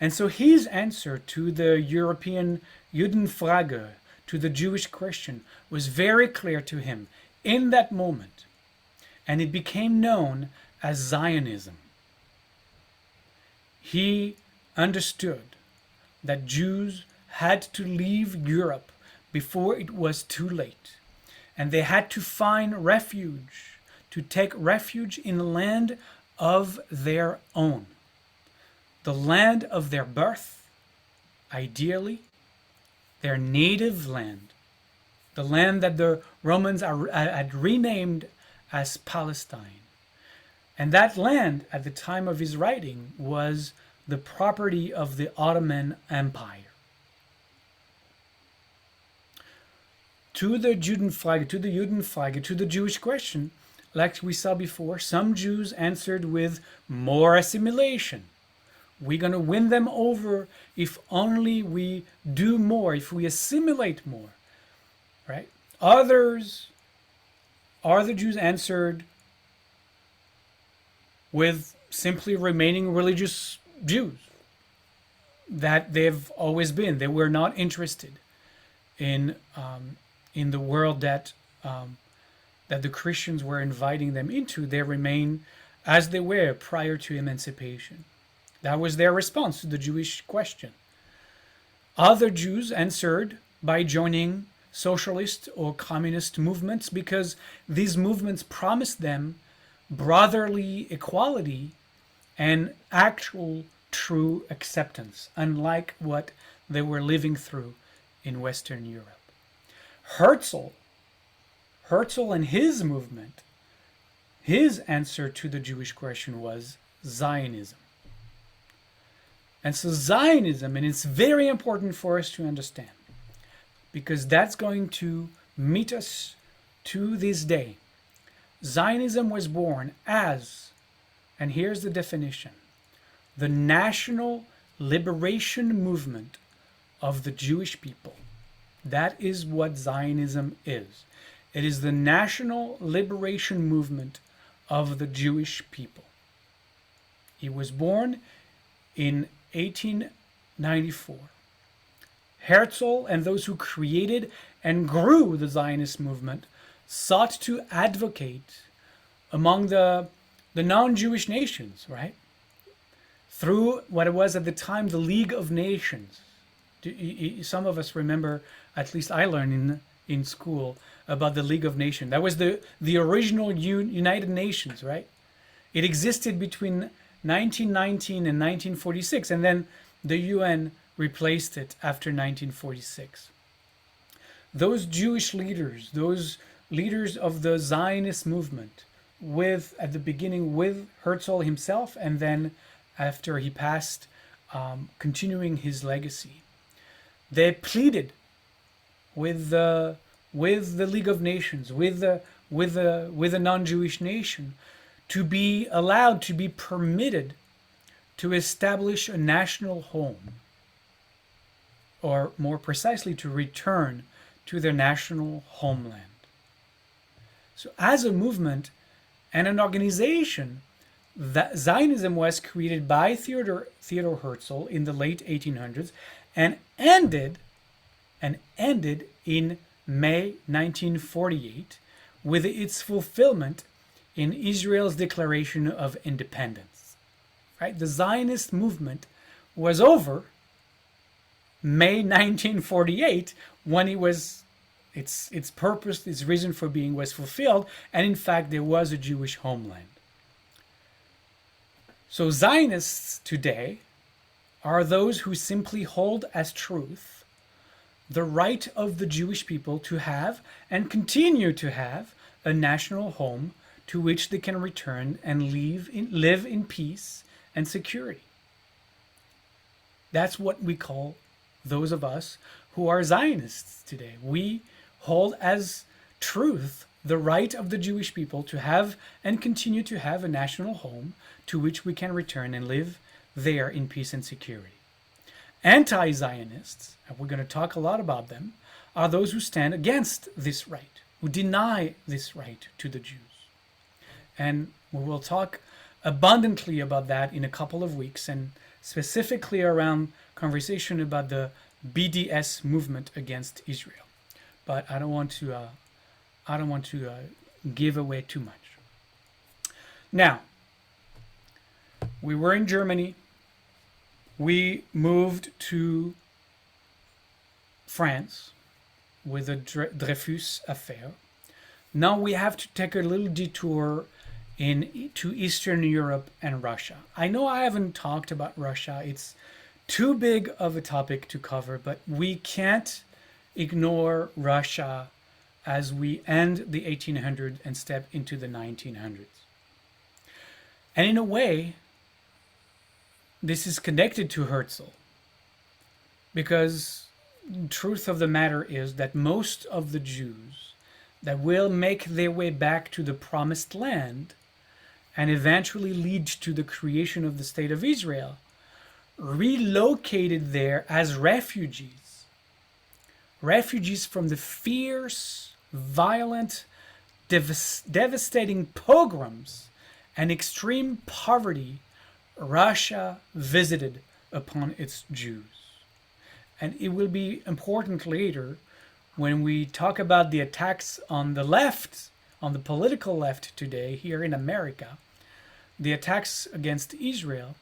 And so his answer to the European Judenfrage, to the Jewish question, was very clear to him in that moment. And it became known as Zionism. He understood that Jews had to leave Europe before it was too late. And they had to find refuge, to take refuge in the land of their own. The land of their birth, ideally, their native land, the land that the Romans had renamed as Palestine. And that land, at the time of his writing, was the property of the Ottoman Empire. To the Judenfrage, to the Jewish question, like we saw before, some Jews answered with more assimilation. We're going to win them over if only we do more, if we assimilate more, right? Other Jews answered with simply remaining religious Jews that they've always been. They were not interested in the world that the Christians were inviting them into. They remain as they were prior to emancipation. That was their response to the Jewish question. Other Jews answered by joining socialist or communist movements because these movements promised them brotherly equality and actual true acceptance, unlike what they were living through in Western Europe. Herzl and his movement, his answer to the Jewish question was Zionism. And so Zionism, and it's very important for us to understand, because that's going to meet us to this day. Zionism was born as, and here's the definition, the national liberation movement of the Jewish people. That is what Zionism is. It is the national liberation movement of the Jewish people. It was born in 1894. Herzl and those who created and grew the Zionist movement sought to advocate among the non-Jewish nations, right? Through what it was at the time the League of Nations. Some of us remember, at least I learned in school, about the League of Nations. That was the original United Nations, right? It existed between 1919 and 1946, and then the UN replaced it after 1946. Those Jewish leaders, those leaders of the Zionist movement, at the beginning with Herzl himself, and then after he passed, continuing his legacy, they pleaded with the League of Nations, with a non-Jewish nation, to be allowed, to be permitted to establish a national home, or more precisely, to return to their national homeland. So as a movement and an organization, that Zionism was created by Theodor Herzl in the late 1800s and ended in May 1948 with its fulfillment in Israel's Declaration of Independence. Right? The Zionist movement was over May 1948 when its purpose, its reason for being was fulfilled, and in fact there was a Jewish homeland. So Zionists today are those who simply hold as truth the right of the Jewish people to have and continue to have a national home to which they can return and live in peace and security. That's what we call those of us who are Zionists today. We hold as truth the right of the Jewish people to have and continue to have a national home to which we can return and live there in peace and security. Anti-Zionists, and we're going to talk a lot about them, are those who stand against this right, who deny this right to the Jews. And We will talk abundantly about that in a couple of weeks, and specifically around conversation about the BDS movement against Israel. But I don't want to give away too much. Now, we were in Germany. We moved to France with the Dreyfus affair. Now we have to take a little detour to Eastern Europe and Russia. I know I haven't talked about Russia. It's too big of a topic to cover, but we can't ignore Russia as we end the 1800s and step into the 1900s. And in a way, this is connected to Herzl, because the truth of the matter is that most of the Jews that will make their way back to the promised land and eventually lead to the creation of the state of Israel relocated there as refugees from the fierce, violent, devastating pogroms and extreme poverty Russia visited upon its Jews. And it will be important later when we talk about the attacks on the left, on the political left today here in America, the attacks against Israel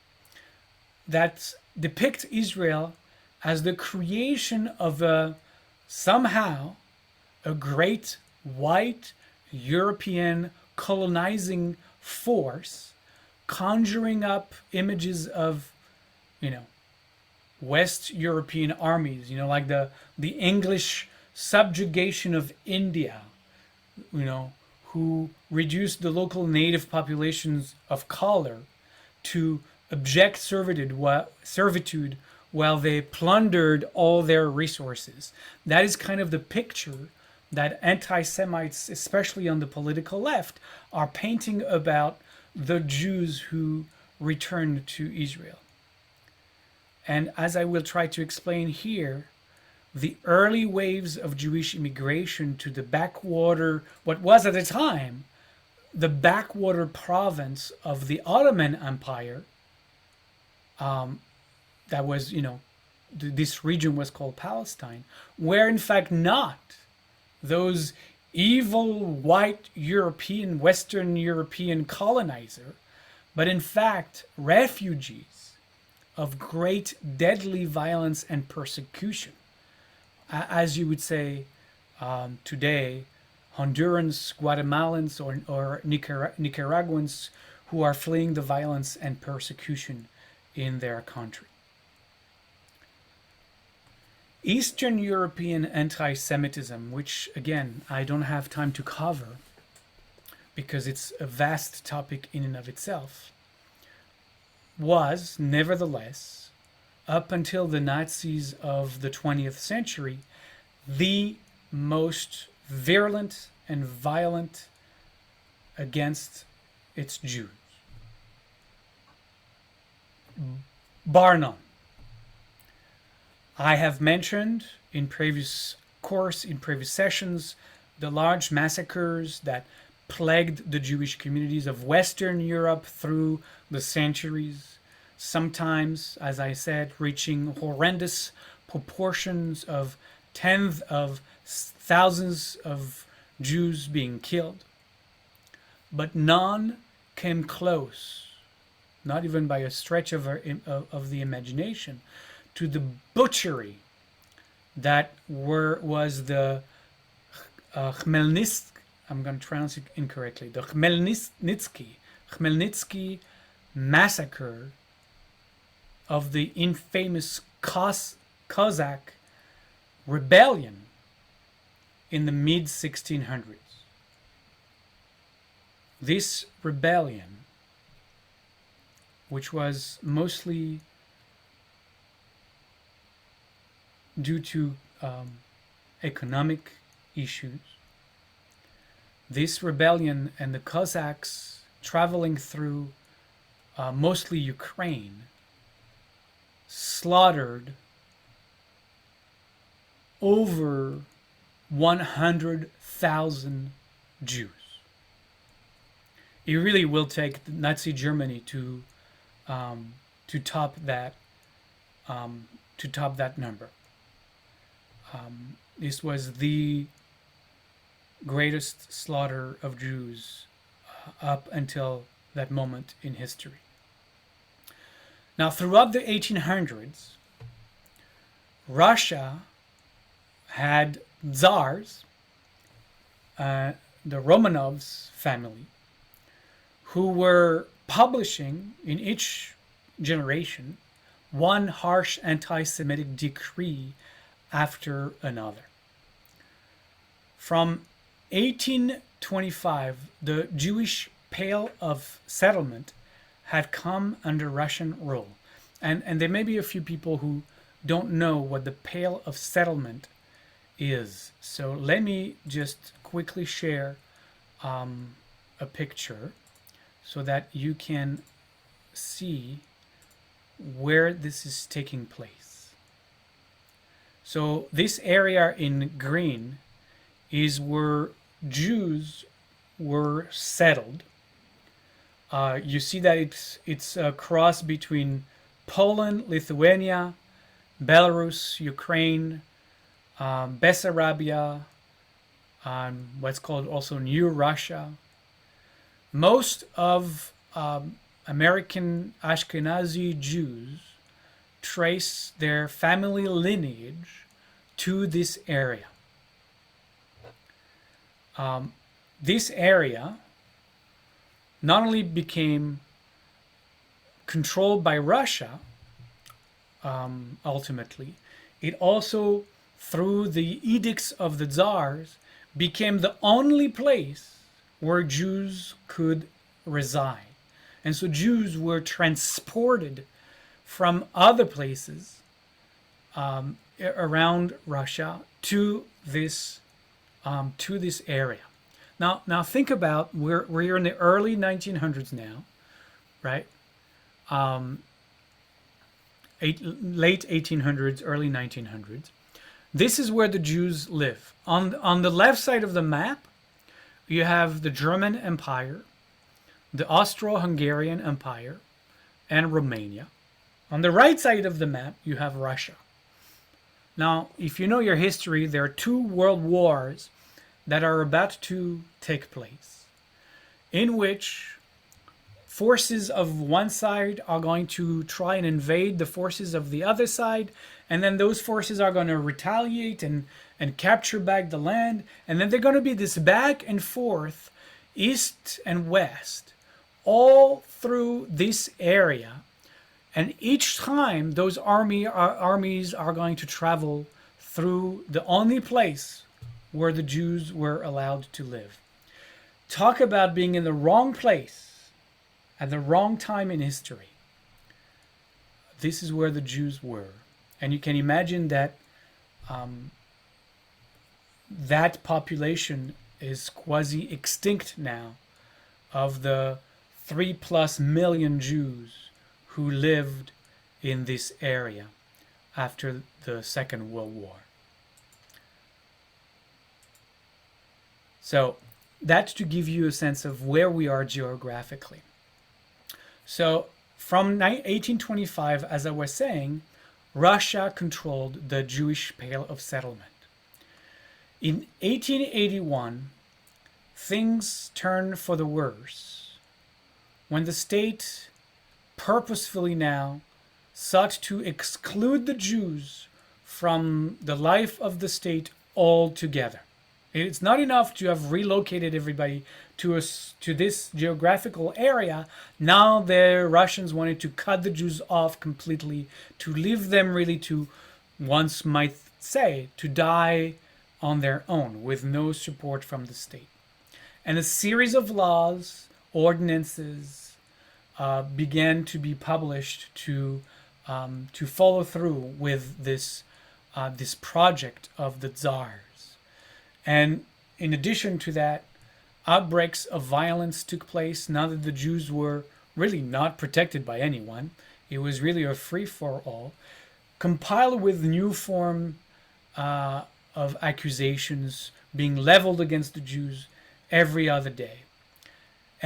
that depict Israel as the creation of somehow a great white European colonizing force, conjuring up images of, West European armies, like the English subjugation of India, who reduced the local native populations of color to abject servitude while they plundered all their resources. That is kind of the picture that anti-Semites, especially on the political left, are painting about the Jews who returned to Israel. And as I will try to explain here, the early waves of Jewish immigration to the backwater, what was at the time the backwater province of the Ottoman Empire, that was, this region was called Palestine, were in fact not those evil white European, Western European colonizer, but in fact refugees of great deadly violence and persecution. As you would say today, Hondurans, Guatemalans, or Nicaraguans who are fleeing the violence and persecution in their country. Eastern European anti-Semitism, which again I don't have time to cover because it's a vast topic in and of itself, was nevertheless, up until the Nazis of the 20th century, the most virulent and violent against its Jews. Bar none. I have mentioned in previous sessions, the large massacres that plagued the Jewish communities of Western Europe through the centuries, sometimes, as I said, reaching horrendous proportions of tens of thousands of Jews being killed. But none came close, not even by a stretch of the imagination, to the butchery that was the Khmelnytsky, I'm going to pronounce it incorrectly, the Khmelnytsky massacre of the infamous Cossack rebellion in the mid-1600s. This rebellion, which was mostly due to economic issues, this rebellion and the Cossacks traveling through mostly Ukraine slaughtered over 100,000 Jews. it really will take Nazi Germany to top that number. This was the greatest slaughter of Jews up until that moment in history. Now, throughout the 1800s, Russia had czars, the Romanovs family, who were publishing in each generation one harsh anti-Semitic decree after another. From 1825, the Jewish Pale of Settlement had come under Russian rule. And there may be a few people who don't know what the Pale of Settlement is. So let me just quickly share a picture so that you can see where this is taking place. So this area in green is where Jews were settled. You see that it's a cross between Poland, Lithuania, Belarus, Ukraine, Bessarabia, what's called also New Russia. Most of American Ashkenazi Jews trace their family lineage to this area. This area not only became controlled by Russia, ultimately, it also, through the edicts of the czars, became the only place where Jews could reside. And so Jews were transported from other places around Russia to this area. Now think about we're in the early 1900s now, right? Late 1800s, early 1900s. This is where the Jews live. On the left side of the map, you have the German Empire, the Austro-Hungarian Empire, and Romania. On the right side of the map, you have Russia. Now, if you know your history, there are two world wars that are about to take place, in which forces of one side are going to try and invade the forces of the other side, and then those forces are going to retaliate and capture back the land, and then they're going to be this back and forth, east and west, all through this area. And each time those armies are going to travel through the only place where the Jews were allowed to live. Talk about being in the wrong place at the wrong time in history. This is where the Jews were. And you can imagine that that population is quasi extinct now, of the 3+ million Jews who lived in this area after the Second World War. So that's to give you a sense of where we are geographically. So from 1825, as I was saying, Russia controlled the Jewish Pale of Settlement. In 1881, things turned for the worse when the state purposefully now sought to exclude the Jews from the life of the state altogether. It's not enough to have relocated everybody to this geographical area. Now the Russians wanted to cut the Jews off completely, to leave them really to, once might say, to die on their own with no support from the state. And a series of laws, ordinances, began to be published to follow through with this project of the czars. And in addition to that, outbreaks of violence took place now that the Jews were really not protected by anyone. It was really a free-for-all, compiled with new form of accusations being leveled against the Jews every other day.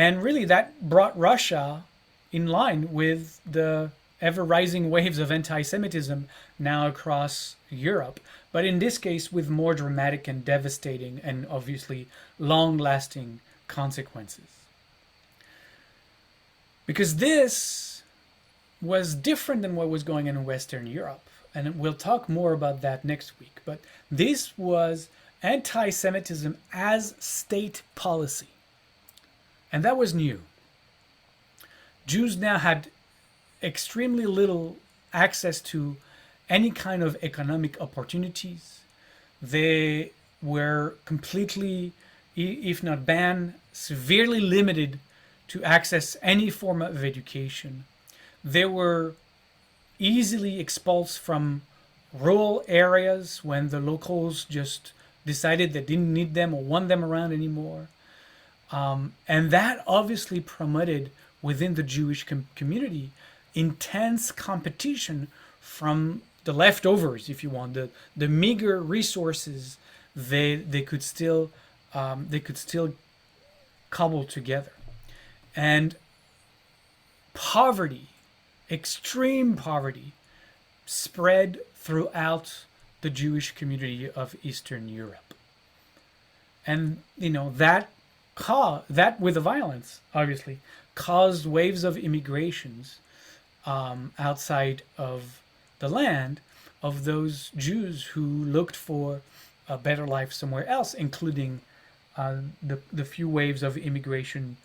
And really that brought Russia in line with the ever-rising waves of anti-Semitism now across Europe, but in this case with more dramatic and devastating and obviously long-lasting consequences. Because this was different than what was going on in Western Europe, and we'll talk more about that next week, but this was anti-Semitism as state policy, and that was new. Jews now had extremely little access to any kind of economic opportunities. They were completely, if not banned, severely limited to access any form of education. They were easily expelled from rural areas when the locals just decided they didn't need them or want them around anymore. And that obviously promoted within the Jewish community intense competition from the leftovers, if you want, the meager resources they could still cobble together. And poverty, extreme poverty, spread throughout the Jewish community of Eastern Europe. And that with the violence obviously caused waves of immigrations outside of the land of those Jews who looked for a better life somewhere else, including the few waves of immigration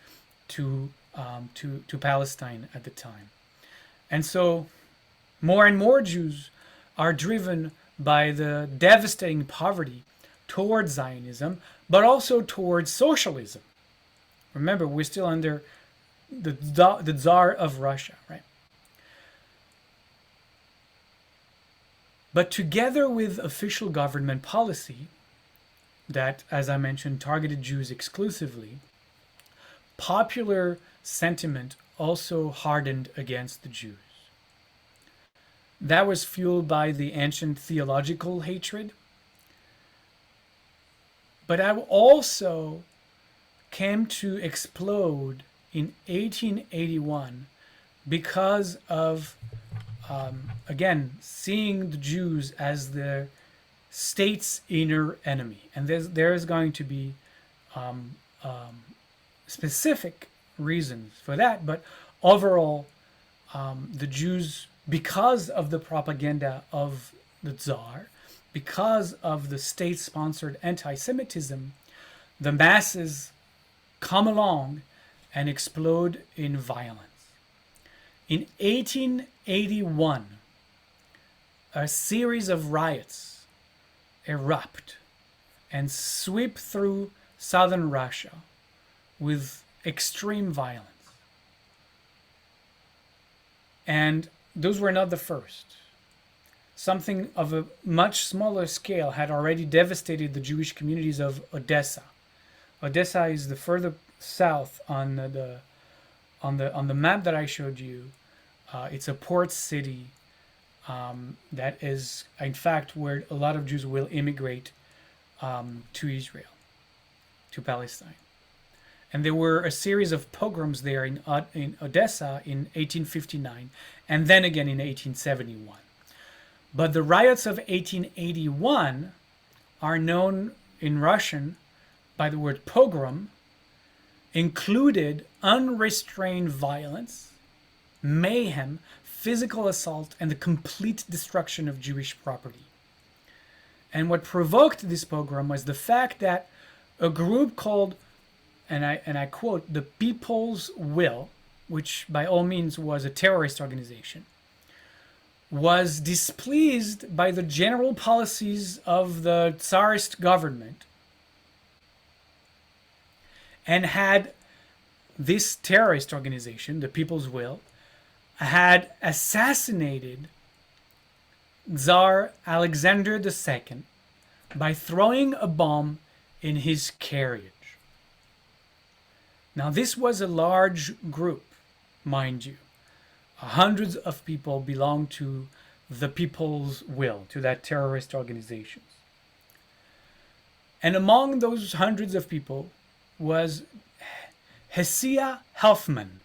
to Palestine at the time. And so more and more Jews are driven by the devastating poverty towards Zionism, but also towards socialism. Remember, we're still under the Tsar of Russia, right? But together with official government policy that, as I mentioned, targeted Jews exclusively, popular sentiment also hardened against the Jews. That was fueled by the ancient theological hatred, but that also came to explode in 1881 because of, again, seeing the Jews as the state's inner enemy. And there is going to be specific reasons for that, but overall, the Jews, because of the propaganda of the Tsar, because of the state-sponsored anti-Semitism, the masses come along and explode in violence. In 1881, a series of riots erupt and sweep through southern Russia with extreme violence. And those were not the first. Something of a much smaller scale had already devastated the Jewish communities of Odessa. Odessa is the further south on the map that I showed you. It's a port city that is, in fact, where a lot of Jews will immigrate to Israel, to Palestine. And there were a series of pogroms there in Odessa in 1859, and then again in 1871. But the riots of 1881 are known in Russian by the word pogrom, included unrestrained violence, mayhem, physical assault, and the complete destruction of Jewish property. And what provoked this pogrom was the fact that a group called, and I quote, the People's Will, which by all means was a terrorist organization, was displeased by the general policies of the Tsarist government and had this terrorist organization, the People's Will, had assassinated Tsar Alexander II by throwing a bomb in his carriage. Now, this was a large group, mind you. Hundreds of people belonged to the People's Will, to that terrorist organization. And among those hundreds of people was Hesia Helfman,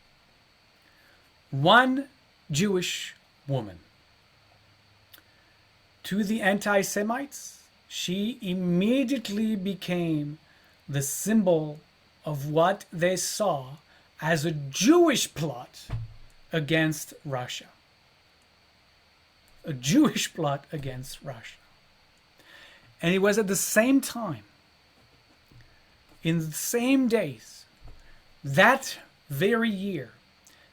one Jewish woman. To the anti-Semites, she immediately became the symbol of what they saw as a Jewish plot against Russia. A Jewish plot against Russia. And it was at the same time, in the same days, that very year,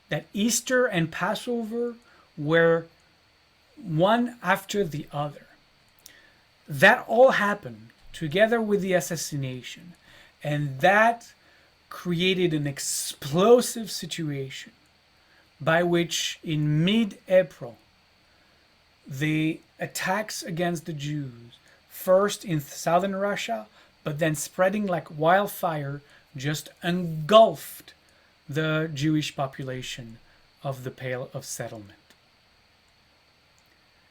that Easter and Passover were one after the other. That all happened together with the assassination, and that created an explosive situation by which in mid-April the attacks against the Jews, first in southern Russia, but then spreading like wildfire, just engulfed the Jewish population of the Pale of Settlement.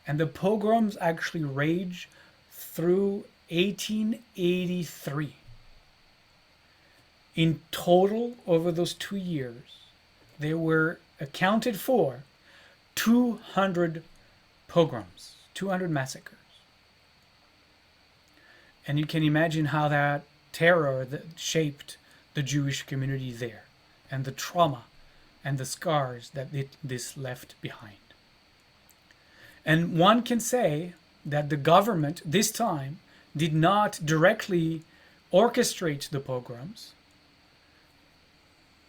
And the pogroms actually raged through 1883. In total, over those 2 years, there were accounted for 200 pogroms, 200 massacres. And you can imagine how that terror that shaped the Jewish community there, and the trauma and the scars that this left behind. And one can say that the government this time did not directly orchestrate the pogroms.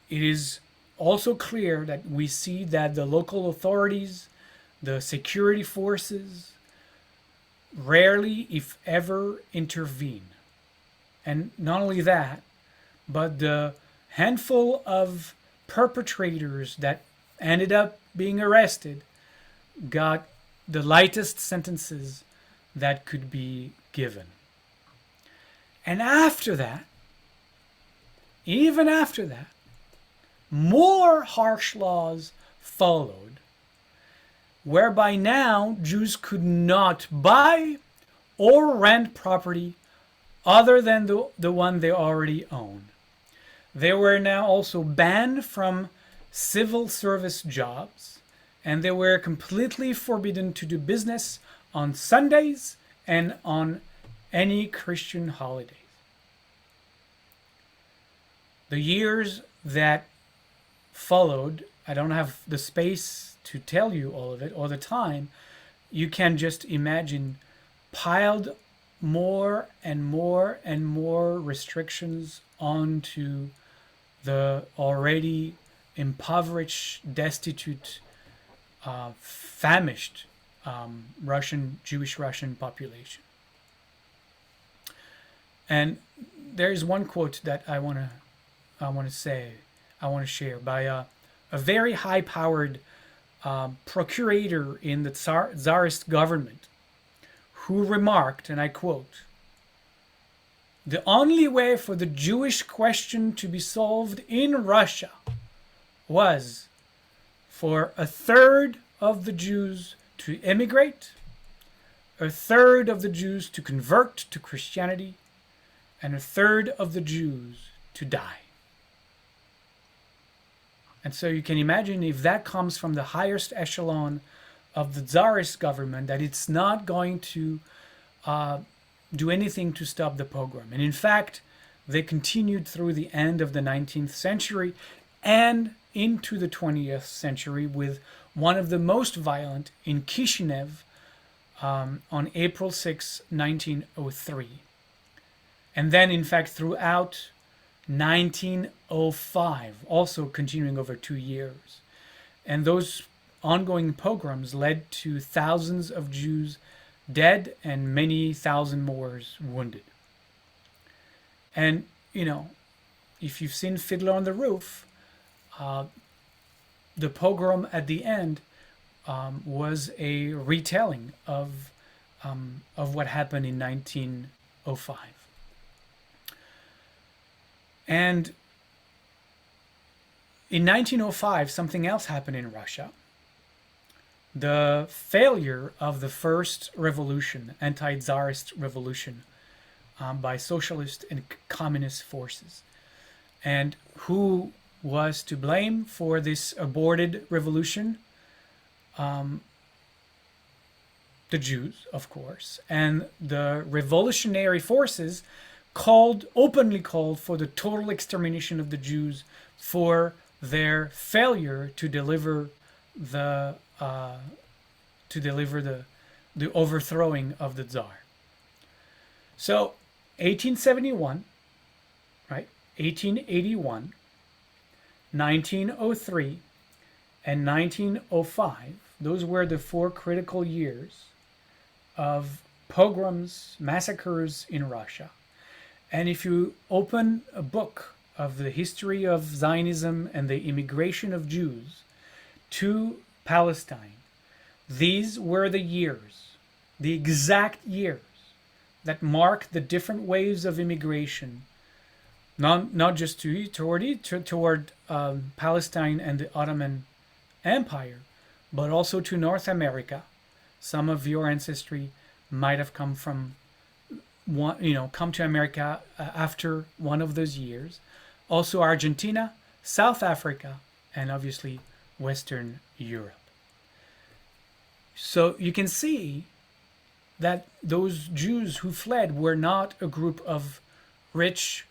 It is also clear that we see that the local authorities, the security forces, rarely, if ever, intervene. And not only that, but the handful of perpetrators that ended up being arrested got the lightest sentences that could be given. And after that, even after that, more harsh laws followed, whereby now Jews could not buy or rent property other than the one they already owned. They were now also banned from civil service jobs, and they were completely forbidden to do business on Sundays and on any Christian holidays. The years that followed, I don't have the space to tell you all of it or the time, you can just imagine piled more and more and more restrictions onto the already impoverished, destitute, famished Jewish Russian population. And there is one quote that I want to share by a very high-powered procurator in the Tsarist government, who remarked, and I quote, "The only way for the Jewish question to be solved in Russia was for a third of the Jews to immigrate, a third of the Jews to convert to Christianity, and a third of the Jews to die." And so you can imagine, if that comes from the highest echelon of the Tsarist government, that it's not going to do anything to stop the pogrom. And in fact, they continued through the end of the 19th century and into the 20th century, with one of the most violent in Kishinev on April 6, 1903. And then, in fact, throughout 1905, also continuing over 2 years. And those ongoing pogroms led to thousands of Jews dead and many thousand more wounded. And, you know, if you've seen Fiddler on the Roof, the pogrom at the end was a retelling of what happened in 1905. And in 1905, something else happened in Russia. The failure of the first revolution, anti-Tsarist revolution, by socialist and communist forces. And who was to blame for this aborted revolution the Jews, of course, and the revolutionary forces openly called for the total extermination of the Jews for their failure to deliver the overthrowing of the Tsar. So 1871, right, 1881, 1903, and 1905, those were the 4 critical years of pogroms, massacres in Russia. And if you open a book of the history of Zionism and the immigration of Jews to Palestine, these were the years, the exact years that mark the different waves of immigration, not just toward Palestine and the Ottoman Empire, but also to North America. Some of your ancestry might have come to America after one of those years. Also Argentina, South Africa, and obviously Western Europe. So you can see that those Jews who fled were not a group of rich,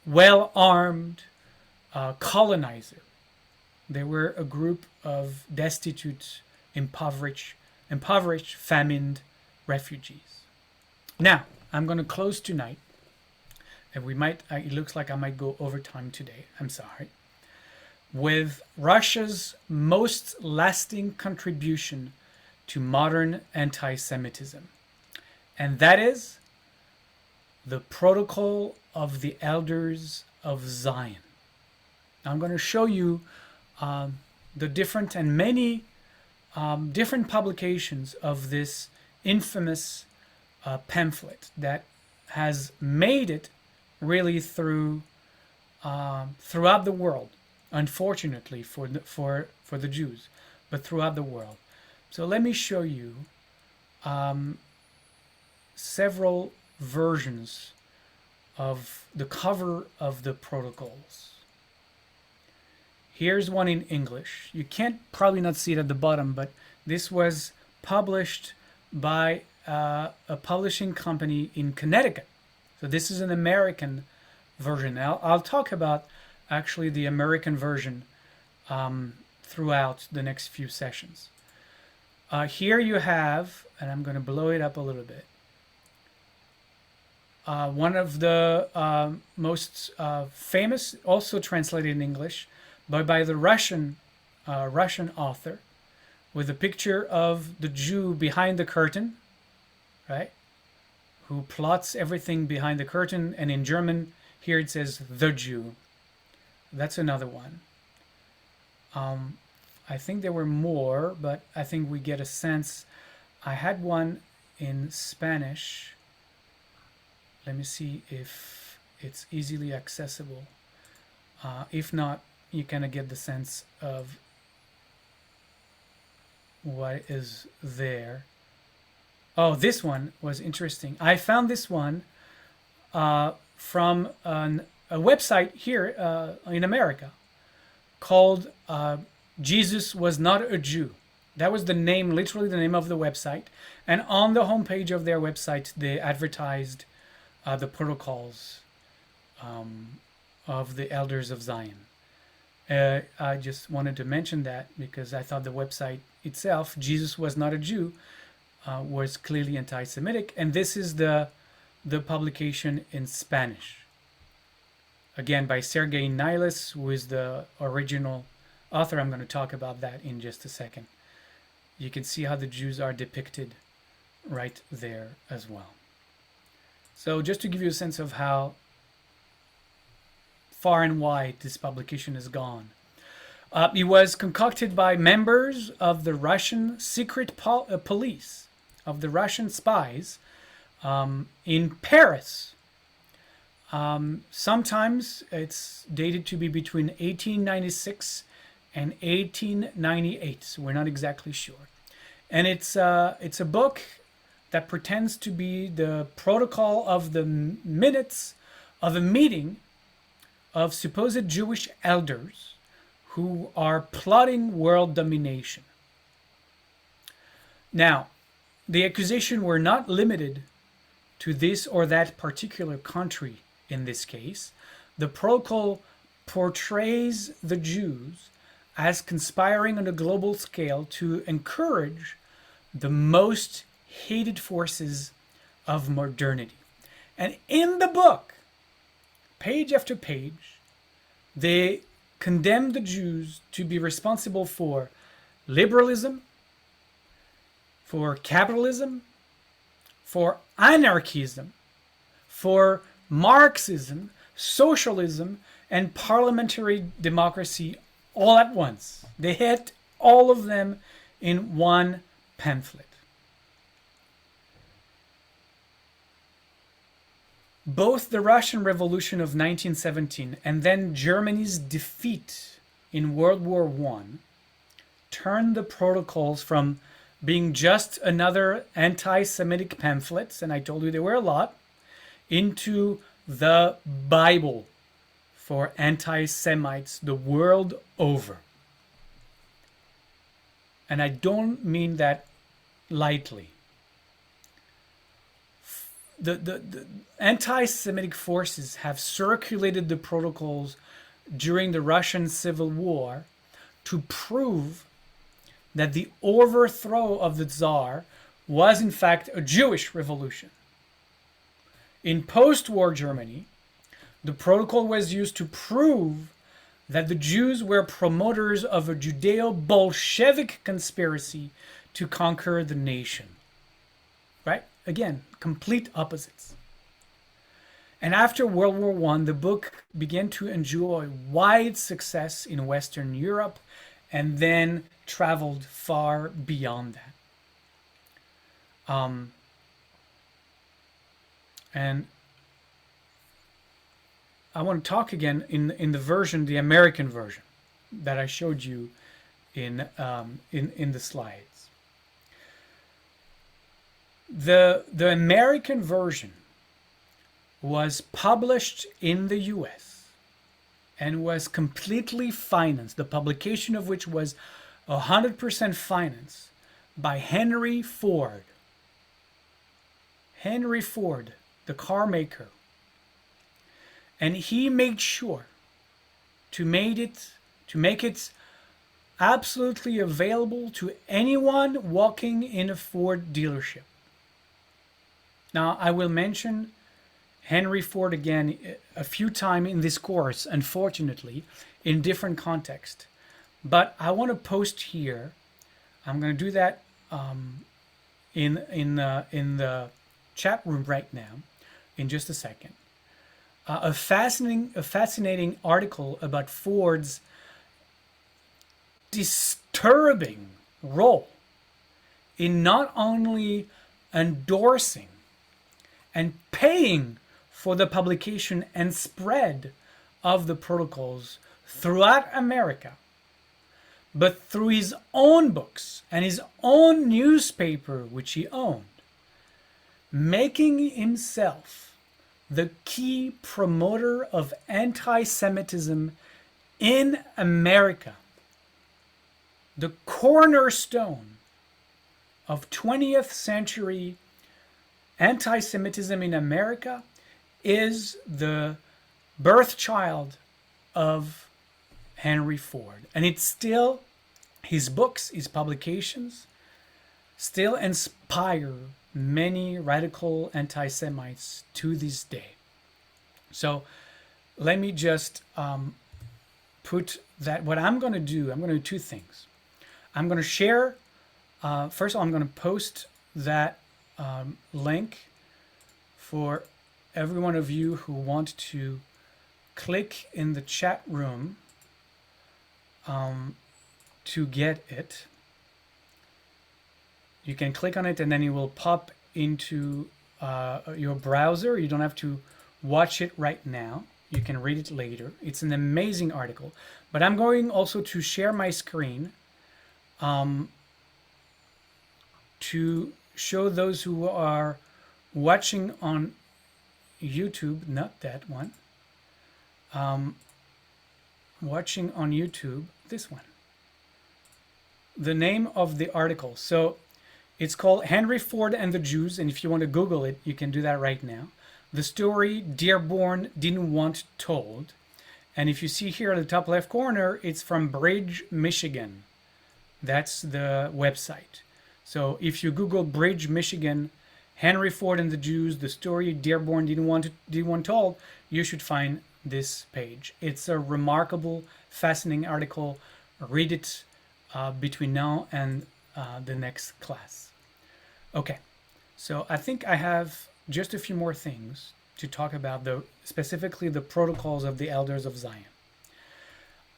well-armed colonizers. They were a group of destitute, impoverished, famined refugees. Now, I'm going to close tonight, and it looks like I might go over time today, I'm sorry, with Russia's most lasting contribution to modern anti-Semitism. And that is the Protocol of the Elders of Zion. I'm going to show you the different and many different publications of this infamous pamphlet that has made it really throughout the world, unfortunately for the Jews, but throughout the world. So let me show you several versions of the cover of the protocols. Here's one in English. You can't probably not see it at the bottom, but this was published by a publishing company in Connecticut. So this is an American version. I'll talk about actually the American version throughout the next few sessions. Here you have, and I'm going to blow it up a little bit, one of the most famous, also translated in English, by the Russian author, with a picture of the Jew behind the curtain, right? Who plots everything behind the curtain, and in German, here it says the Jew. That's another one. I think there were more, but I think we get a sense. I had one in Spanish. Let me see if it's easily accessible. If not, you kind of get the sense of what is there. Oh, this one was interesting. I found this one from a website here in America called Jesus Was Not a Jew. That was the name, literally the name of the website. And on the homepage of their website, they advertised the protocols of the Elders of Zion. I just wanted to mention that because I thought the website itself, Jesus Was Not a Jew, was clearly anti-Semitic. And this is the publication in Spanish. Again, by Sergei Nilis, who is the original author. I'm going to talk about that in just a second. You can see how the Jews are depicted right there as well. So just to give you a sense of how far and wide this publication has gone. It was concocted by members of the Russian secret police, of the Russian spies in Paris. Sometimes it's dated to be between 1896 and 1898, so we're not exactly sure. And it's a book that pretends to be the protocol of the minutes of a meeting of supposed Jewish elders who are plotting world domination. Now, the accusation were not limited to this or that particular country in this case. The protocol portrays the Jews as conspiring on a global scale to encourage the most hated forces of modernity. And in the book, page after page, they condemn the Jews to be responsible for liberalism, for capitalism, for anarchism, for Marxism, socialism, and parliamentary democracy all at once. They hit all of them in one pamphlet. Both the Russian Revolution of 1917 and then Germany's defeat in World War I turned the protocols from being just another anti-Semitic pamphlets, and I told you there were a lot, into the Bible for anti-Semites the world over. And I don't mean that lightly. The anti-Semitic forces have circulated the protocols during the Russian Civil War to prove that the overthrow of the Tsar was in fact a Jewish revolution. In post-war Germany, the protocol was used to prove that the Jews were promoters of a Judeo-Bolshevik conspiracy to conquer the nation. Right? Again, complete opposites. And after World War I, the book began to enjoy wide success in Western Europe and then traveled far beyond that. And I want to talk again in the version, the American version, that I showed you in the slides. The American version was published in the US and was completely financed, the publication of which was 100% financed by Henry Ford. Henry Ford, the car maker. And he made sure to make it absolutely available to anyone walking in a Ford dealership. Now, I will mention Henry Ford again a few times in this course, unfortunately, in different contexts. But I want to post here. I'm going to do that in the chat room right now, in just a second. A fascinating article about Ford's disturbing role in not only endorsing and paying for the publication and spread of the protocols throughout America, but through his own books and his own newspaper, which he owned, making himself the key promoter of anti-Semitism in America. The cornerstone of 20th century anti-Semitism in America is the birth child of Henry Ford. And it's still, his books, his publications, still inspire many radical anti-Semites to this day. So let me just put that, what I'm going to do, I'm going to do two things. I'm going to share, first of all, I'm going to post that link for every one of you who want to click in the chat room to get it. You can click on it and then it will pop into your browser. You don't have to watch it right now. You can read it later. It's an amazing article. But I'm going also to share my screen to show those who are watching on YouTube, not that one, watching on YouTube, this one. The name of the article. So it's called Henry Ford and the Jews, and if you want to Google it, you can do that right now. The story Dearborn didn't want told. And if you see here at the top left corner, it's from Bridge, Michigan. That's the website. So if you Google Bridge, Michigan, Henry Ford and the Jews, the story Dearborn didn't want told, you should find this page. It's a remarkable, fascinating article. Read it between now and the next class. Okay, so I think I have just a few more things to talk about, specifically the protocols of the elders of Zion.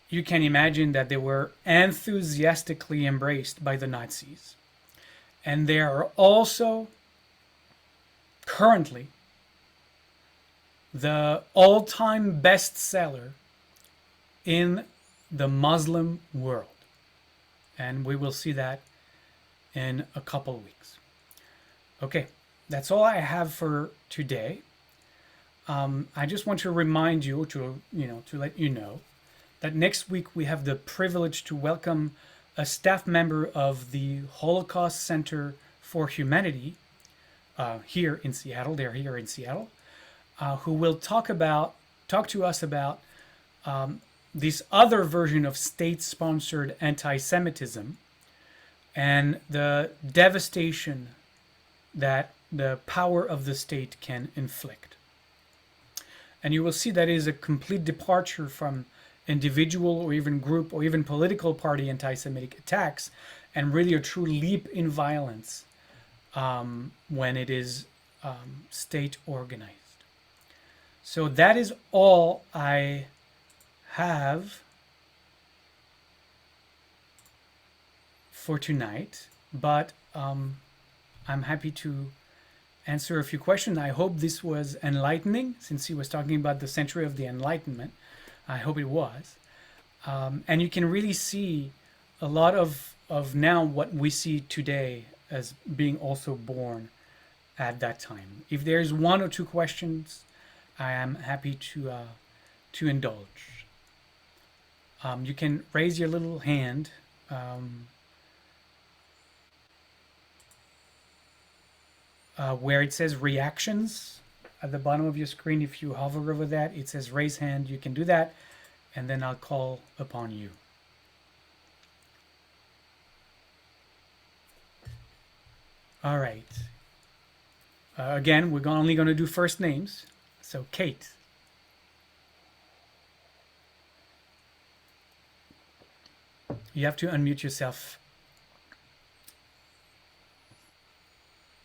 You can imagine that they were enthusiastically embraced by the Nazis. And they are also currently the all-time bestseller in the Muslim world. And we will see that in a couple of weeks. Okay, that's all I have for today. I just want to remind you to let you know that next week we have the privilege to welcome a staff member of the Holocaust Center for Humanity here in Seattle. They're here in Seattle, who will talk to us about this other version of state-sponsored anti-Semitism and the devastation that the power of the state can inflict. And you will see that is a complete departure from individual or even group or even political party anti-Semitic attacks, and really a true leap in violence when it is state organized. So that is all I have for tonight, but I'm happy to answer a few questions. I hope this was enlightening, since he was talking about the century of the Enlightenment. I hope it was. And you can really see a lot of now what we see today as being also born at that time. If there's one or two questions, I am happy to indulge. You can raise your little hand. Where it says reactions at the bottom of your screen, if you hover over that, it says raise hand. You can do that, and then I'll call upon you. All right. Again, we're only going to do first names. So Kate. You have to unmute yourself.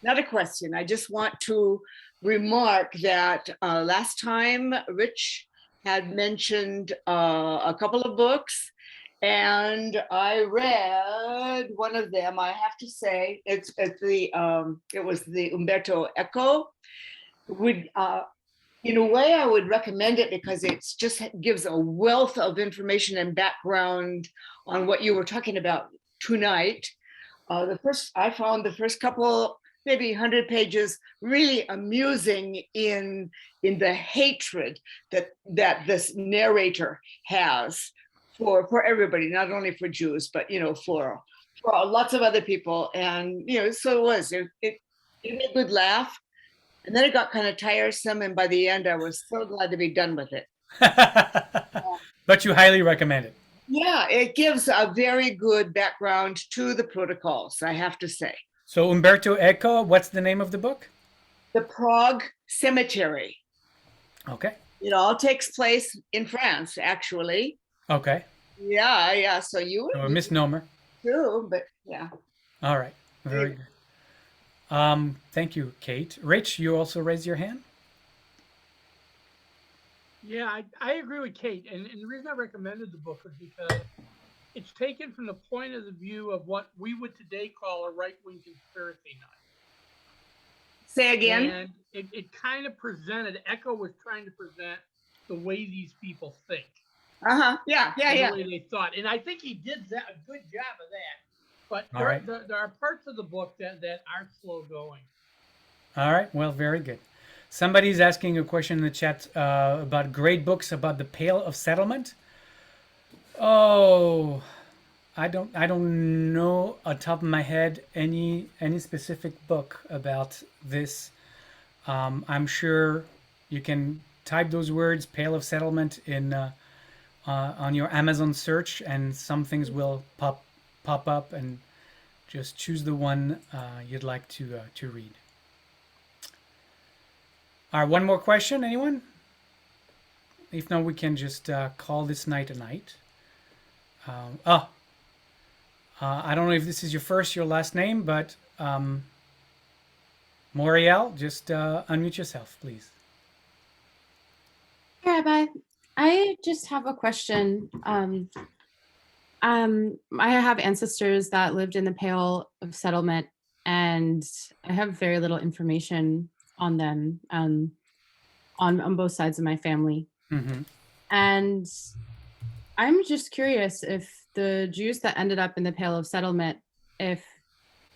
Not a question. I just want to remark that last time Rich had mentioned a couple of books, and I read one of them. I have to say, it was the Umberto Eco. In a way, I would recommend it because it just gives a wealth of information and background on what you were talking about tonight. I found the first couple, maybe 100 pages, really amusing in the hatred that this narrator has for everybody, not only for Jews, but for lots of other people. And so it was. It gave me a good laugh, and then it got kind of tiresome. And by the end, I was so glad to be done with it. But you highly recommend it. Yeah, it gives a very good background to the protocols, I have to say. So Umberto Eco, what's the name of the book? The Prague Cemetery. Okay. It all takes place in France, actually. Okay. Yeah. So a misnomer. Too, but yeah. All right. Very good. Thank you, Kate. Rich, you also raised your hand? Yeah, I agree with Kate. And the reason I recommended the book was because it's taken from the point of the view of what we would today call a right-wing conspiracy nut. Say again? And it kind of presented, Eco was trying to present the way these people think. Yeah. The way they thought. And I think he did a good job of that. But there are parts of the book that are slow going. All right. Well, very good. Somebody's asking a question in the chat about great books about the Pale of Settlement. Oh, I don't know on top of my head any specific book about this. I'm sure you can type those words "Pale of Settlement" in on your Amazon search, and some things will pop up, and just choose the one you'd like to read. All right, one more question, anyone? If not, we can just call this night a night. Oh, I don't know if this is your first, your last name, but Moriel, just unmute yourself, please. Hey, Rabbi, I just have a question. I have ancestors that lived in the Pale of Settlement, and I have very little information on them on both sides of my family. Mm-hmm. And I'm just curious if the Jews that ended up in the Pale of Settlement, if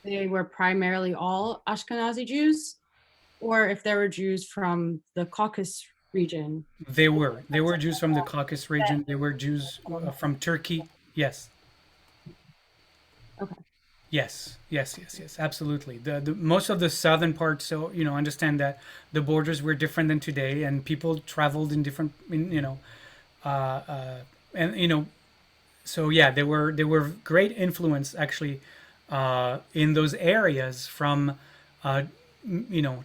they were primarily all Ashkenazi Jews, or if there were Jews from the Caucasus region. They were Jews from the Caucasus region. They were Jews from Turkey. Yes. Okay. Yes, absolutely. The most of the southern part, so understand that the borders were different than today, and people traveled in different, and so yeah, there were great influence actually in those areas from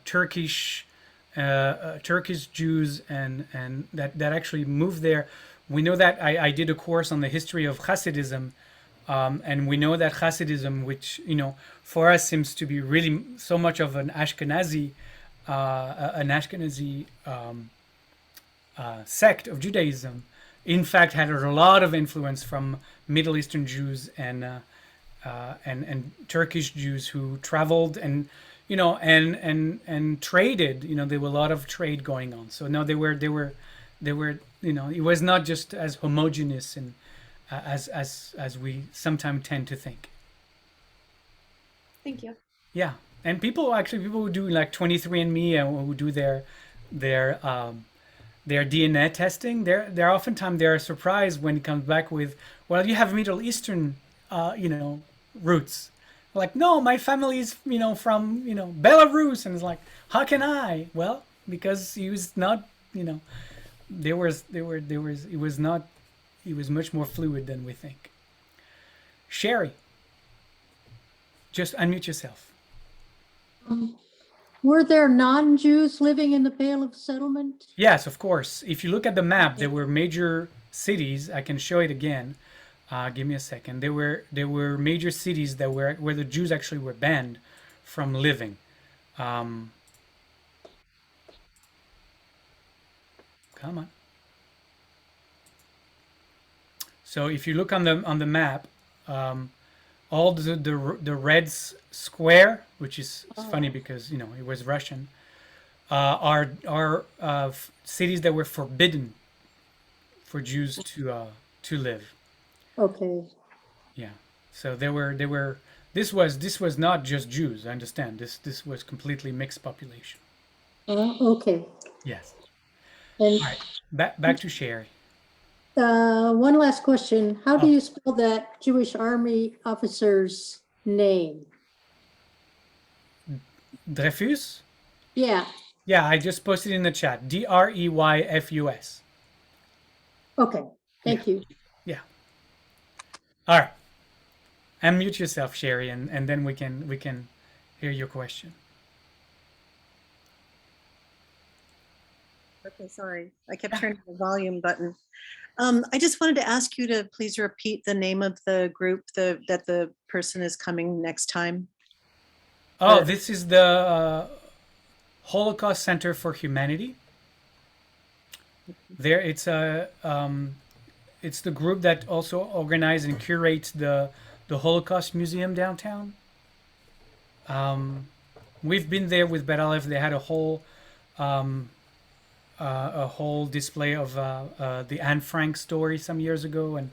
Turkish Turkish Jews and that actually moved there. We know that I did a course on the history of Hasidism. And we know that Hasidism, which for us seems to be really so much of an Ashkenazi sect of Judaism, in fact had a lot of influence from Middle Eastern Jews and Turkish Jews who traveled and and traded. There were a lot of trade going on. So no, they were it was not just as homogeneous and as we sometimes tend to think. Thank you. Yeah, and people who do like 23andMe and who do their DNA testing, they're oftentimes they're surprised when it comes back with, well, you have Middle Eastern roots. Like, no, my family is from Belarus, and it's like, how can I? Well, because he was not it was much more fluid than we think. Sherry, just unmute yourself. Were there non-Jews living in the Pale of Settlement? Yes, of course. If you look at the map, there were major cities. I can show it again. Give me a second. There were major cities that where the Jews actually were banned from living. Come on. So if you look on the map, all the red square, which is funny because it was Russian, are cities that were forbidden for Jews to live. Okay. Yeah. So there were. This was not just Jews. I understand. This was completely mixed population. Okay. Yes. And All right. Back to Sherry. one last question. How do you spell that Jewish Army officer's name? Dreyfus? Yeah. Yeah, I just posted in the chat. Dreyfus. Okay. Thank you. Yeah. All right. Unmute yourself, Sherry, and then we can hear your question. Okay, sorry. I kept turning the volume button. I just wanted to ask you to please repeat the name of the group that the person is coming next time. Oh, this is the Holocaust Center for Humanity. There, it's the group that also organizes and curates the Holocaust Museum downtown. We've been there with Bet Aleph. They had a whole display of the Anne Frank story some years ago, and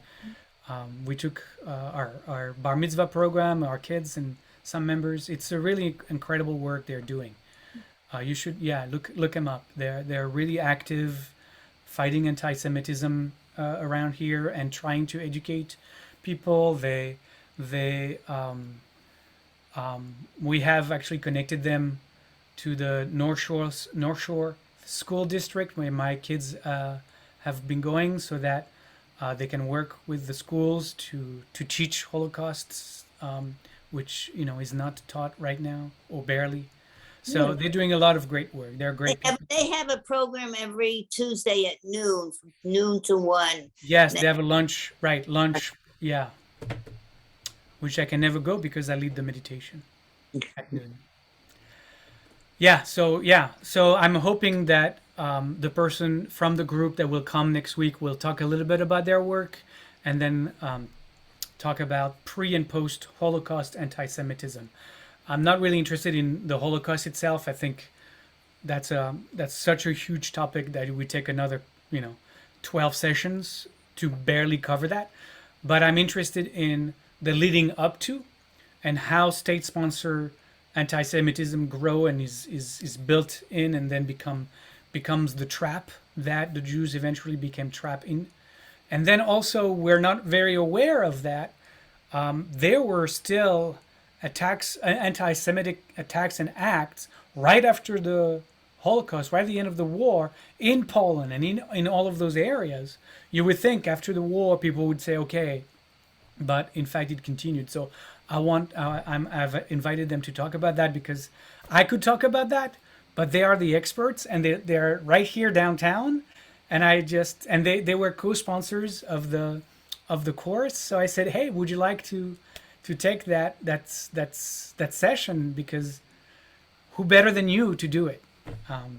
we took our bar mitzvah program, our kids and some members. It's a really incredible work they're doing. You should look them up. They're really active, fighting anti-Semitism around here and trying to educate people. We have actually connected them to the North Shore School District where my kids have been going, so that they can work with the schools to teach Holocausts, which is not taught right now or barely. So they're doing a lot of great work. They're great. They have a program every Tuesday at noon, from noon to 1. Yes, they have a lunch, right? Lunch, yeah. Which I can never go because I lead the meditation at noon. So I'm hoping that the person from the group that will come next week will talk a little bit about their work, and then talk about pre and post Holocaust anti-Semitism. I'm not really interested in the Holocaust itself. I think that's such a huge topic that it would take another 12 sessions to barely cover that. But I'm interested in the leading up to, and how state-sponsored anti-Semitism grow and is built in, and then becomes the trap that the Jews eventually became trapped in. And then also, we're not very aware of that. There were still attacks, anti-Semitic attacks and acts right after the Holocaust, right at the end of the war, in Poland and in all of those areas. You would think after the war people would say, okay, but in fact it continued. So I've invited them to talk about that, because I could talk about that, but they are the experts, and they're right here downtown, and they were co-sponsors of the course. So I said, hey, would you like to take that session, because who better than you to do it?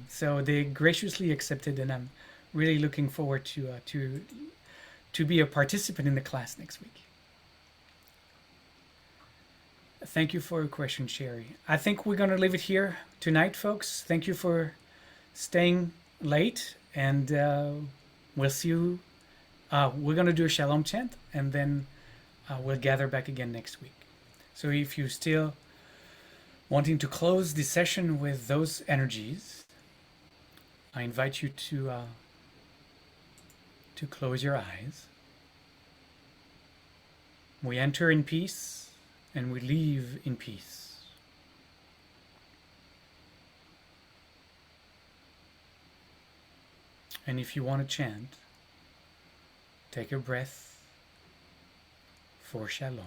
So they graciously accepted, and I'm really looking forward to be a participant in the class next week. Thank you for your question, Sherry. I think we're going to leave it here tonight, folks. Thank you for staying late, and we'll see you. We're going to do a shalom chant, and then we'll gather back again next week. So if you're still wanting to close the session with those energies, I invite you to close your eyes. We enter in peace, and we leave in peace. And if you want to chant, take a breath for shalom.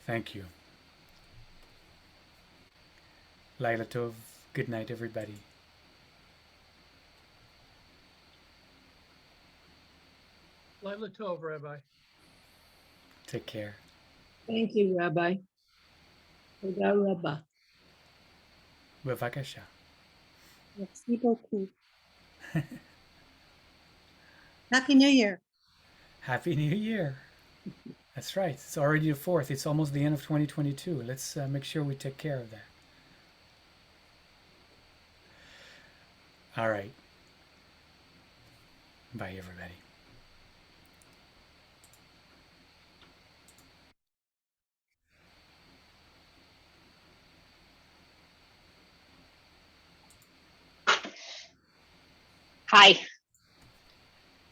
Thank you. Laila Tov. Good night, everybody. Laila Tov, Rabbi. Take care. Thank you, Rabbi. Toda Rabba. Bevakasha. Merci beaucoup. Happy New Year. Happy New Year. That's right. It's already the 4th. It's almost the end of 2022. Let's make sure we take care of that. All right. Bye, everybody. Hi.